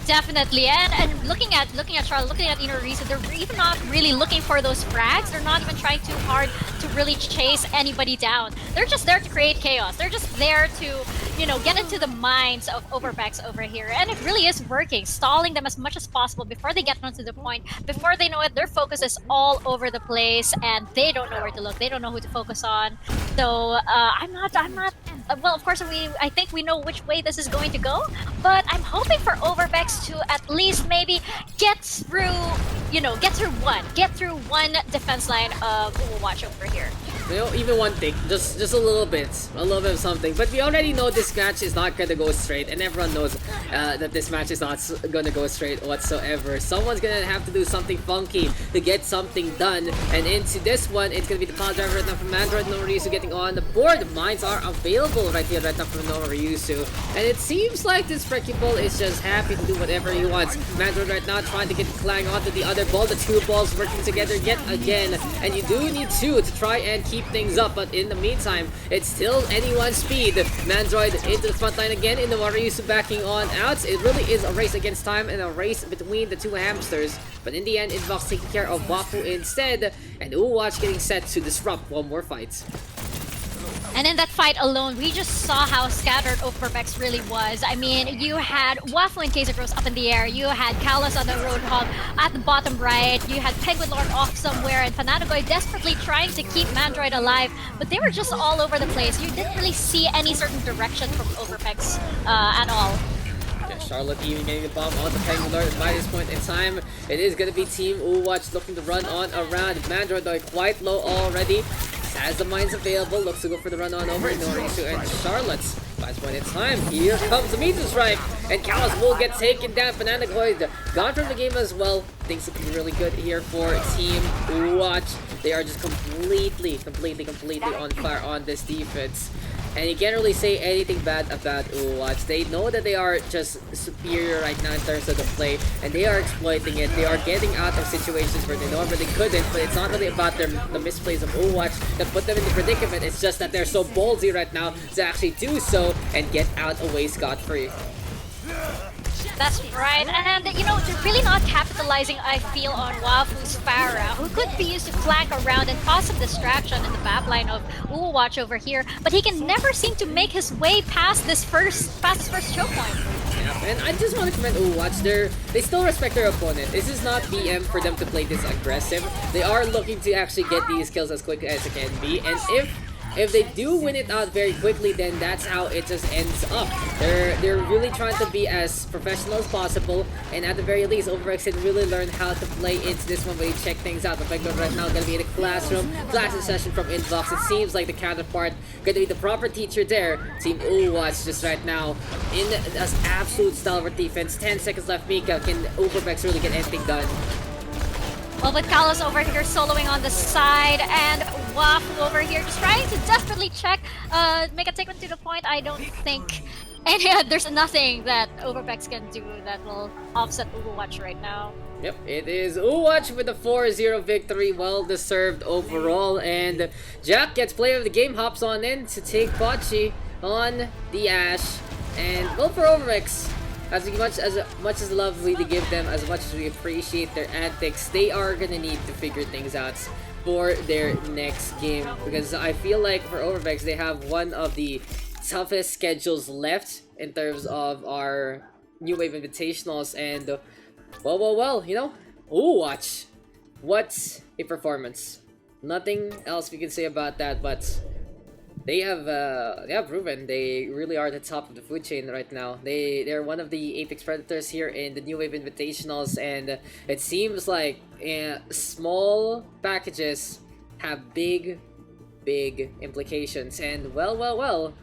Definitely, and looking at Charlotte, looking at Orisa, they're even not really looking for those frags. They're not even trying too hard to really chase anybody down. They're just there to create chaos. They're just there to, get into the minds of Overbeks over here, and it really is working, stalling them as much as possible before they get onto the point. Before they know it, their focus is all over the place, and they don't know where to look. They don't know who to focus on. So I'm not. Well, of course, I think we know which way this is going to go, but I'm hoping for Overbeks to at least maybe get through one defense line of UwUwatch over here. Even one thing, just a little bit of something. But we already know this match is not gonna go straight, and everyone knows that this match is not gonna go straight whatsoever. Someone's gonna have to do something funky to get something done, and into this one, it's gonna be the pile driver right now from Android. Noriusu getting on the board. The mines are available right here right now from Noriusu, and it seems like this Wrecking Ball is just happy to do whatever he wants. Mandroid right now trying to get Clang onto the other ball. The two balls working together yet again, and you do need two to try and keep things up, but in the meantime, it's still anyone's speed. Mandroid into the front line again, in the Noriusu backing on out. It really is a race against time and a race between the two hamsters, but in the end, Invox taking care of Wafu instead, and UwUwatch getting set to disrupt one more fight. And in that fight alone, we just saw how scattered Overbeks really was. I mean, you had Wafu and Kaiser Rose up in the air, you had Kalos on the Roadhog at the bottom right, you had Penguin Lord off somewhere, and Fanaticoy desperately trying to keep Mandroid alive, but they were just all over the place. You didn't really see any certain direction from Overbeks at all. Charlotte even getting the bomb on the Penguin Lord by this point in time. It is going to be Team UwUwatch looking to run on around. Mandroid though quite low already. Has the mines available, looks to go for the run on over. Noriusu and Charlotte's. By this point in time, here comes the Meteor Strike, and Kalos will get taken down. Fanaticoid gone from the game as well. Things looking really good here for Team UwUwatch. They are just completely on fire on this defense. And you can't really say anything bad about UwUwatch. They know that they are just superior right now in terms of the play, and they are exploiting it. They are getting out of situations where they normally couldn't, but it's not really about the misplays of UwUwatch that put them in the predicament. It's just that they're so ballsy right now to actually do so and get out away scot-free. That's right. And they're really not capitalizing, I feel, on Wafu's Farah, who could be used to flank around and cause some distraction in the backline of UwUwatch over here, but he can never seem to make his way past his first choke point. Yeah, and I just want to commend Overwatch. They still respect their opponent. This is not BM for them to play this aggressive. They are looking to actually get these kills as quick as it can be, and if they do win it out very quickly, then that's how it just ends up. They're really trying to be as professional as possible, and at the very least, Overbeks can really learn how to play into this one when you check things out. The Vector right now gonna be in a classroom, classes session from Inbox. It seems like the counterpart gonna be the proper teacher there. Team Overwatch just right now in this absolute stalwart defense. 10 seconds left. Mika, can Overbeks really get anything done? Well, but Kalos over here soloing on the side, and Wafu over here just trying to desperately check, make a take to the point. I don't think there's nothing that Overbeks can do that will offset UwUwatch right now. Yep, it is UwUwatch with a 4-0 victory, well deserved overall, and Jack gets player of the game, hops on in to take Bocce on the Ash, and go for Overbeks. As much as love we give them, as much as we appreciate their antics, they are gonna need to figure things out for their next game, because I feel like for Overbeks they have one of the toughest schedules left in terms of our New Wave Invitationals, and well, Watch, what a performance. Nothing else we can say about that, but they have proven they really are the top of the food chain right now. They're one of the apex predators here in the New Wave Invitationals, and it seems like small packages have big implications. And well,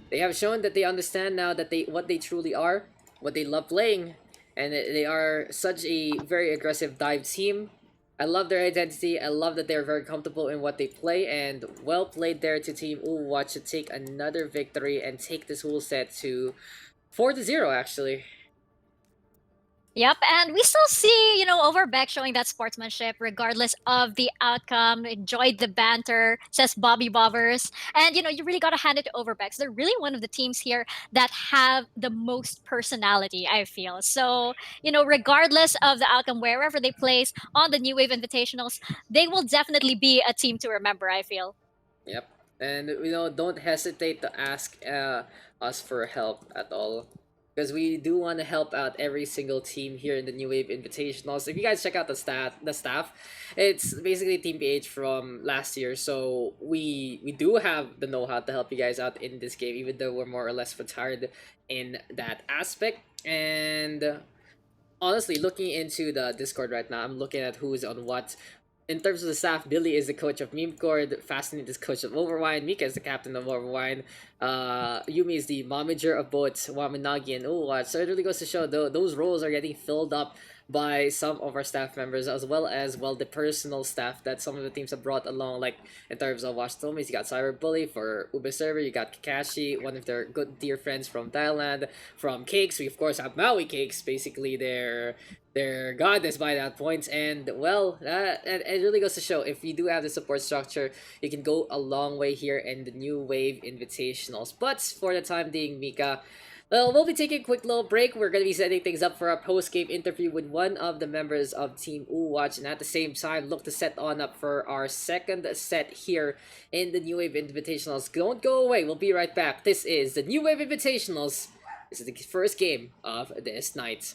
they have shown that they understand now that what they truly are, what they love playing, and they are such a very aggressive dive team. I love their identity. I love that they're very comfortable in what they play, and well played there to Team UwUwatch to take another victory and take this whole set to 4-0 actually. Yep, and we still see, Overbeck showing that sportsmanship regardless of the outcome. Enjoyed the banter, says Bobby Bobbers. And, you really got to hand it to Overbecks. They're really one of the teams here that have the most personality, I feel. So, regardless of the outcome, wherever they place on the New Wave Invitationals, they will definitely be a team to remember, I feel. Yep, and don't hesitate to ask us for help at all, because we do want to help out every single team here in the New Wave Invitationals. If you guys check out the staff, it's basically Team PH from last year, so we do have the know-how to help you guys out in this game, even though we're more or less retired in that aspect. And honestly, looking into the Discord right now, I'm looking at who's on what. In terms of the staff, Billy is the coach of Meme Cord, Fascinating is coach of Overwine, Mika is the captain of Overwine, Yumi is the momager of both Waminagi and UwUwatch. So it really goes to show those roles are getting filled up by some of our staff members, as well as the personal staff that some of the teams have brought along, like in terms of Watch Tomies, you got Cyberbully for Ube Server, you got Kakashi, one of their good dear friends from Thailand. From Cakes, we of course have Maui Cakes, basically their goddess by that point. And well, it really goes to show, if you do have the support structure, you can go a long way here in the New Wave Invitationals. But for the time being, Mika, well, we'll be taking a quick little break. We're going to be setting things up for our post-game interview with one of the members of Team UwUwatch, and at the same time, look to set on up for our second set here in the New Wave Invitationals. Don't go away. We'll be right back. This is the New Wave Invitationals. This is the first game of this night.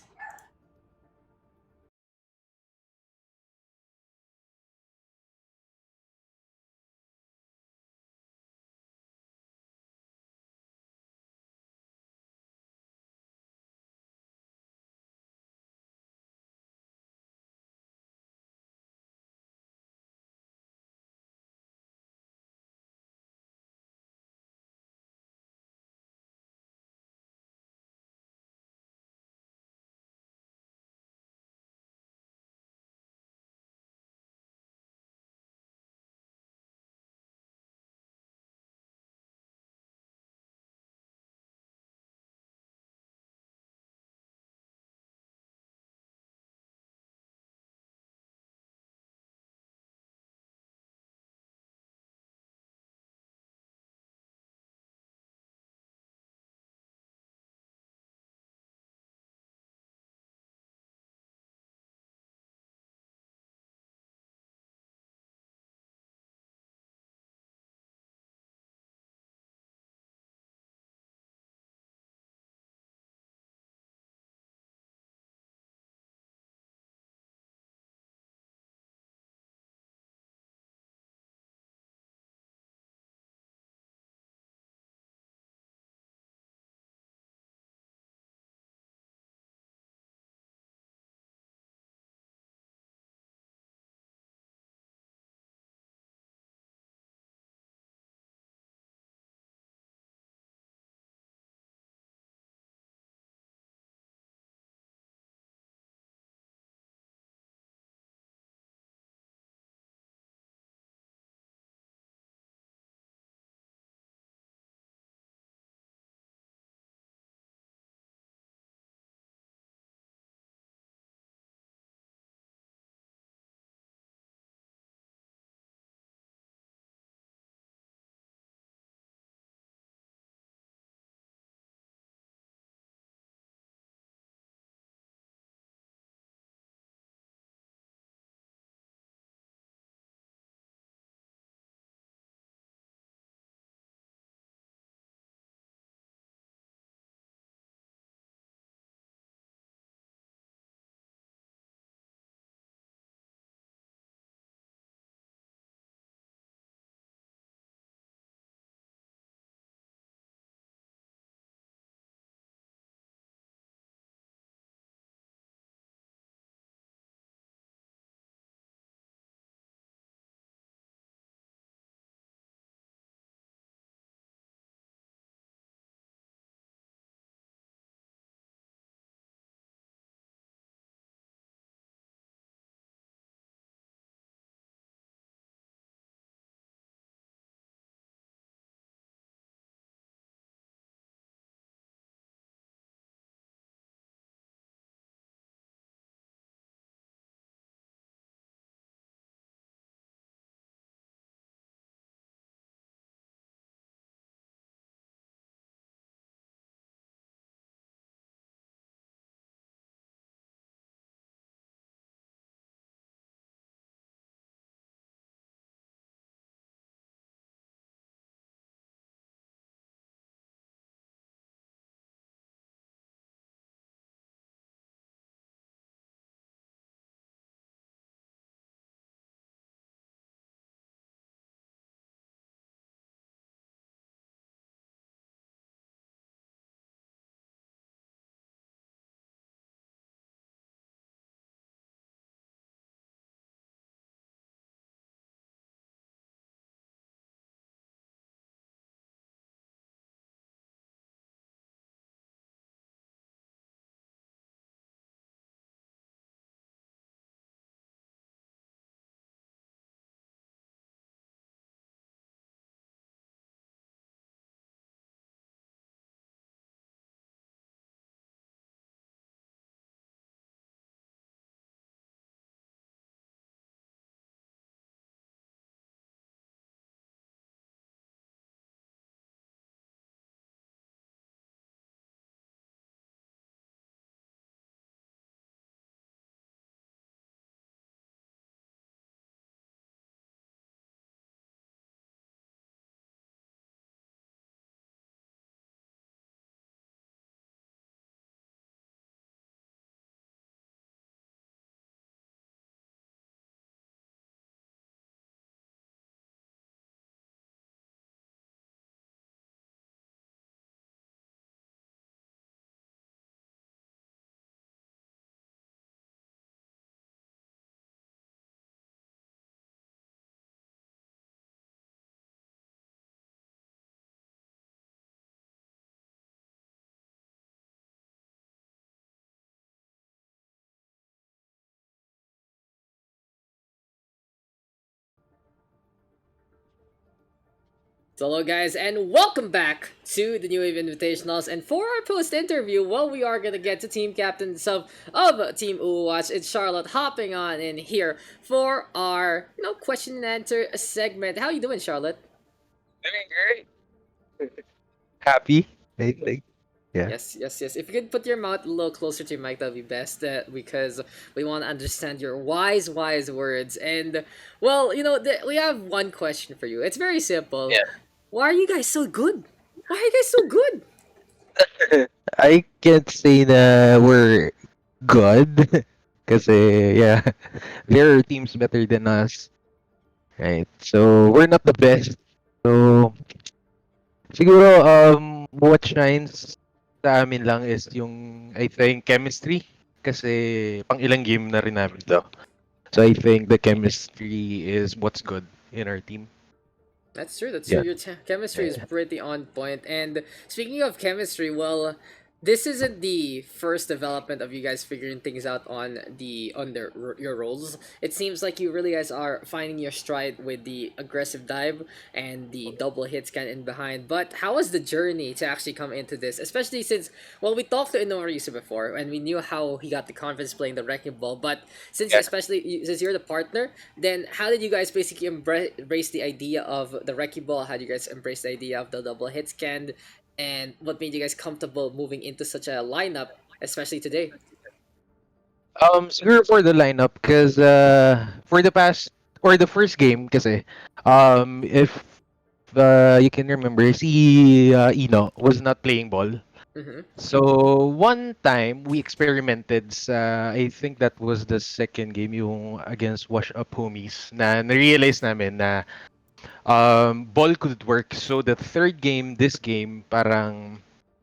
Hello, guys, and welcome back to the New Wave Invitationals. And for our post interview, well, we are gonna get to team captain of Team UwUwatch. It's Charlotte hopping on in here for our question and answer segment. How you doing, Charlotte? Doing great. Happy, I think. Yeah. Yes, yes, yes. If you could put your mouth a little closer to your mic, that'd be best. Because we want to understand your wise, wise words. And well, we have one question for you. It's very simple. Yeah. Why are you guys so good? Why are you guys so good? I can't say that we're good. Kasi, yeah, there are teams better than us. Right? So, we're not the best. So, siguro, what shines sa amin lang is yung, I think, chemistry. Kasi, pang ilang game na rin namin to. So, I think the chemistry is what's good in our team. That's true. That's true. Yeah. Your chemistry is Yeah. pretty on point. And speaking of chemistry, well, this isn't the first development of you guys figuring things out on your roles. It seems like you really guys are finding your stride with the aggressive dive and the double hit scan in behind. But how was the journey to actually come into this? Especially since, well, we talked to Inorisu before and we knew how he got the confidence playing the wrecking ball. But since Yeah. since you're the partner, then how did you guys basically embrace the idea of the wrecking ball? How did you guys embrace the idea of the double hit scan? And what made you guys comfortable moving into such a lineup, especially today? Siguro for the lineup, cause for the past or the first game, kasi if you can remember, si Ino was not playing ball. Mm-hmm. So one time we experimented sa, I think that was the second game yung against Wash Up Homies, na na-realize namin na ball could work. So the third game, this game, parang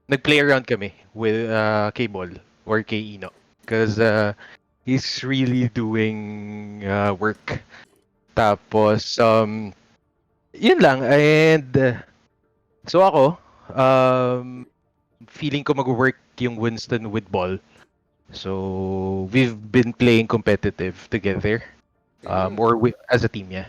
nag-play around kami with K-Ball or K-Ino. Because he's really doing work. Tapos, yun lang. And so ako, feeling ko mag-work yung Winston with ball. So, we've been playing competitive together. Or as a team, yeah.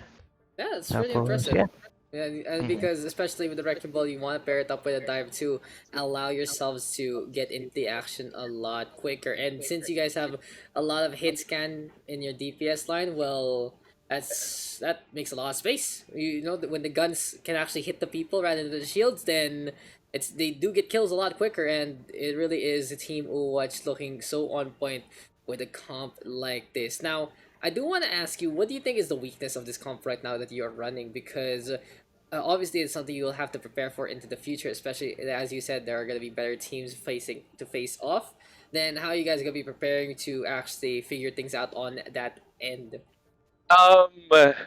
Yeah, it's really Tapos, impressive. yeah. Yeah, and Mhm. because especially with the wrecking ball, you want to pair it up with a dive to allow yourselves to get into the action a lot quicker. And since you guys have a lot of hit scan in your DPS line, well, that makes a lot of space. You know that when the guns can actually hit the people rather than the shields, then they do get kills a lot quicker. And it really is a team Overwatch looking so on point with a comp like this. Now, I do want to ask you, what do you think is the weakness of this comp right now that you are running? Because obviously it's something you will have to prepare for into the future, especially as you said, there are going to be better teams facing to face off. Then how are you guys going to be preparing to actually figure things out on that end?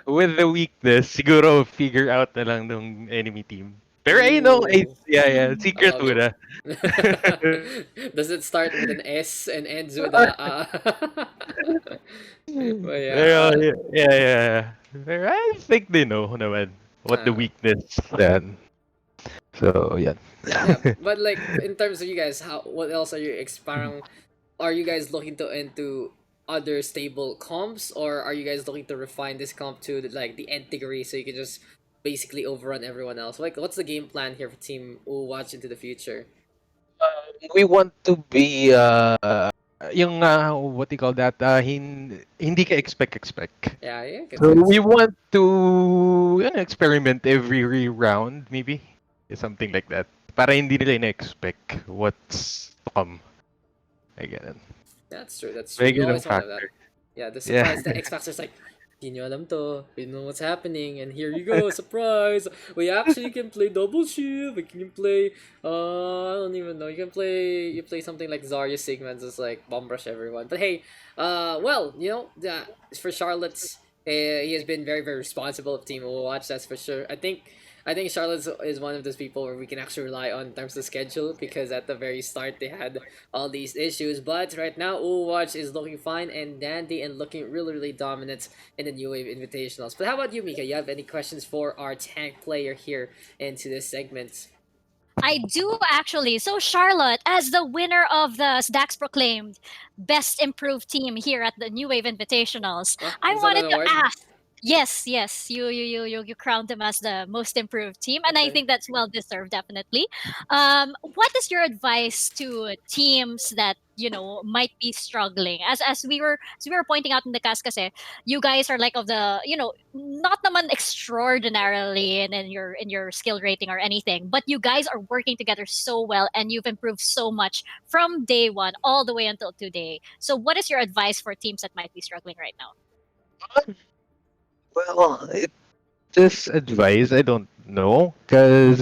With the weakness, siguro figure out na lang nung enemy team. Pero Ooh, yeah, I secret love it. muna. Does it start with an S and ends with a but Pero, yeah, yeah. Pero I think they know naman what the uh, weakness then. So, yeah. yeah, but like in terms of you guys, how what else are you parang are you guys looking to into other stable comps, or are you guys looking to refine this comp to like the nth degree so you can just basically overrun everyone else? Like, what's the game plan here for Team Watch into the future? We want to be yung what do you call that? Hindi ka expect. Yeah, yeah, So gets we it. want to experiment every round maybe. Something like that. Para hindi nila ina-expect what's to come. I get it. That's true. That's true. May You ganun always want to have that. factor. Yeah, the Yeah. surprise, the X Factor's like, di nyo alam to, we know what's happening, and here you go, surprise! We actually can play double shield, we can play, I don't even know, you play something like Zarya Sigma and just like bomb rush everyone. But hey, well, for Charlotte's, he has been very, very responsible of Team Overwatch, that's for sure. I think Charlotte is one of those people where we can actually rely on in terms of schedule because at the very start they had all these issues. But right now, Overwatch is looking fine and dandy and looking really, really dominant in the New Wave Invitationals. But how about you, Mika? You have any questions for our tank player here into this segment? I do actually. So Charlotte, as the winner of the Daks proclaimed Best Improved Team here at the New Wave Invitationals, Huh? I Is that an wanted to award? ask. Yes, yes. You crowned them as the most improved team, and I Okay. think that's well deserved, definitely. What is your advice to teams that might be struggling? As we were pointing out in the cast, kasi you guys are like of the not naman extraordinarily in your skill rating or anything, but you guys are working together so well, and you've improved so much from day one all the way until today. So, what is your advice for teams that might be struggling right now? Well, this advice, I don't know. Because,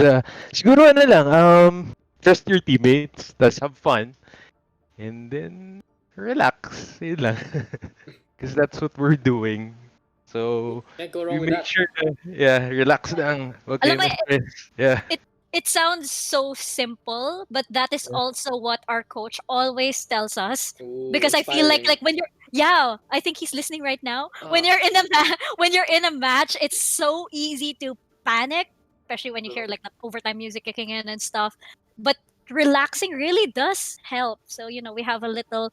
siguro ano lang, trust your teammates, tas have fun, and then relax. Yun lang. Because that's what we're doing. So, Can't go we wrong with make that. sure na, yeah, relax lang. Huwag Alam kayo mo, ma-stress. Yeah. it sounds so simple, but that is also what our coach always tells us. Ooh, Because I feel like inspiring. when you're yeah, I think he's listening right now. When Uh, you're in a when you're in a match, it's so easy to panic, especially when you hear like the overtime music kicking in and stuff. But relaxing really does help. So we have a little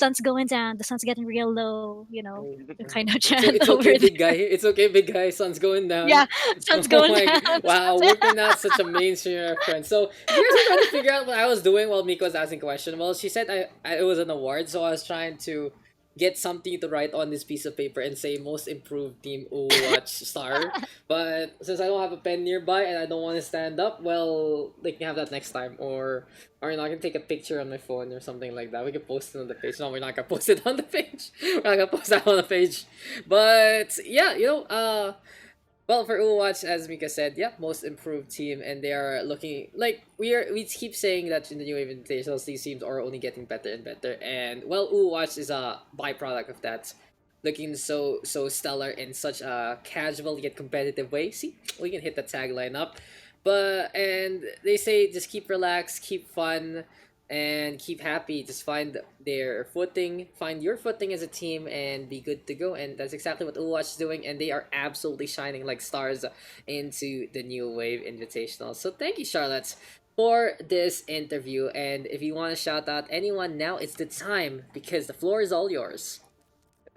sun's going down, the sun's getting real low. The kind of chant it's over okay, big there. guy. It's okay, big guy. Sun's going down. Yeah, sun's Oh going my down. wow, whipping out such a mainstream reference. So if you guys are trying to figure out what I was doing while Miko was asking question, well, she said it was an award, so I was trying to get something to write on this piece of paper and say most improved team watch star. But since I don't have a pen nearby and I don't want to stand up, well, they can have that next time, or I can take a picture on my phone or something like that. We can post it on the page. No, we're not gonna post it on the page. We're not gonna post that on the page. But yeah, well, for UwUwatch, as Mika said, yeah, most improved team, and they are looking like we keep saying that in the new invitationals, these teams are only getting better and better, and well, UwUwatch is a byproduct of that, looking so stellar in such a casual yet competitive way. See, we can hit the tagline up, and they say just keep relaxed, keep fun, and keep happy. Just find their footing, find your footing as a team, and be good to go. And that's exactly what UwUwatch is doing, and they are absolutely shining like stars into the new wave invitational. So thank you, Charlotte, for this interview. And if you want to shout out anyone now, it's the time because the floor is all yours.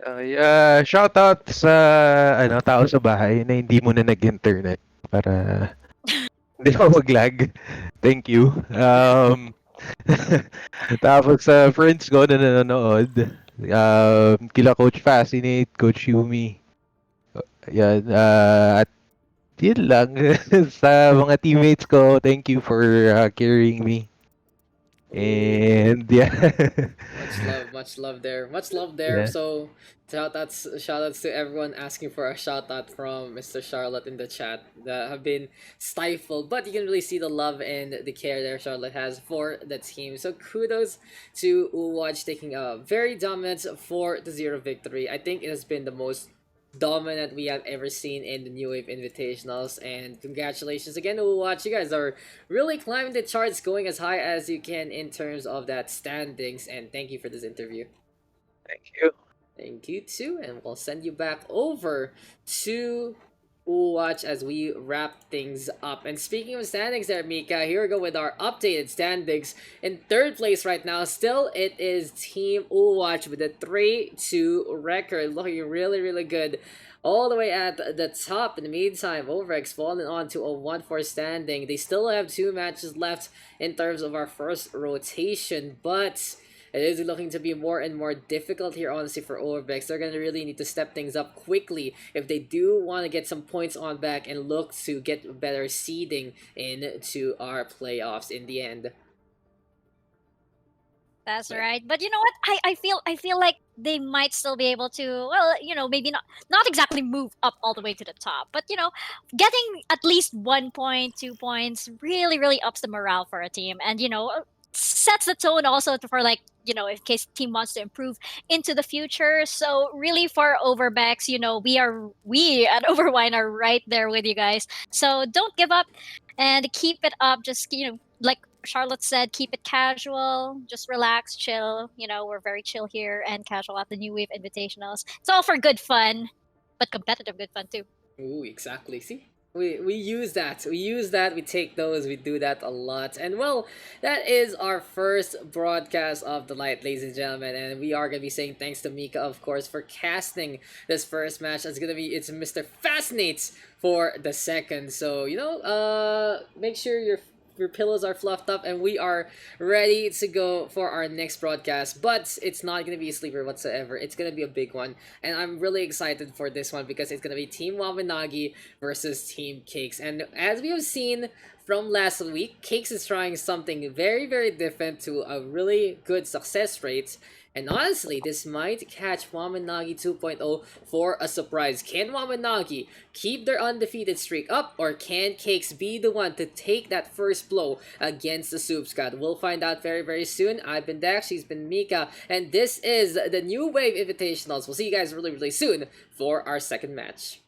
Yeah, shoutout sa tao sa bahay na hindi muna nag-internet para hindi ako mag-lag. Thank you. Tapos sa friends ko na nanonood, kila Coach Fascinate, Coach Yumi. Yan, at yun lang. Sa mga teammates ko, thank you for carrying me. Ooh. And yeah. Much love there. Much love there. Yeah. So shout outs to everyone asking for a shout out from Mr. Charlotte in the chat that have been stifled, but you can really see the love and the care there Charlotte has for the team. So kudos to UwUwatch taking a very dominant 4-0 victory. I think it has been the most dominant we have ever seen in the New Wave Invitationals, and congratulations again to UwUwatch. You guys are really climbing the charts, going as high as you can in terms of that standings, and thank you for this interview. Thank you. Thank you too, and we'll send you back over to UwUwatch as we wrap things up. And speaking of standings there, Mika, here we go with our updated standings. In third place right now, still it is Team UwUwatch with a 3-2 record, looking really, really good. All the way at the top. In the meantime, Overbeks falling on to a 1-4 standing. They still have 2 matches left in terms of our first rotation, but it is looking to be more and more difficult here, honestly, for Overbeks. They're going to really need to step things up quickly if they do want to get some points on back and look to get better seeding into our playoffs in the end. That's right. But you know what? I feel like they might still be able to, well, maybe not exactly move up all the way to the top, but getting at least 1 point, 2 points really, really ups the morale for a team, and sets the tone also for, like, in case team wants to improve into the future. So really, for Overbacks, we at Overwine are right there with you guys. So don't give up and keep it up. Just like Charlotte said, keep it casual, just relax, chill. We're very chill here and casual at the New Wave Invitationals. It's all for good fun, but competitive good fun too. Ooh, exactly. See? We use that. We use that. We take those. We do that a lot. And well, that is our first broadcast of the night, ladies and gentlemen. And we are gonna be saying thanks to Mika, of course, for casting this first match. It's Mr. Fascinates for the second. So make sure your pillows are fluffed up, and we are ready to go for our next broadcast. But it's not gonna be a sleeper whatsoever. It's gonna be a big one, and I'm really excited for this one because it's gonna be Team Wabanagi versus Team Cakes. And as we have seen from last week, Cakes is trying something very, very different to a really good success rate. And honestly, this might catch Wamanagi 2.0 for a surprise. Can Wamanagi keep their undefeated streak up, or can Cakes be the one to take that first blow against the Soup Squad? We'll find out very, very soon. I've been Daks, she's been Mika, and this is the New Wave Invitationals. We'll see you guys really, really soon for our second match.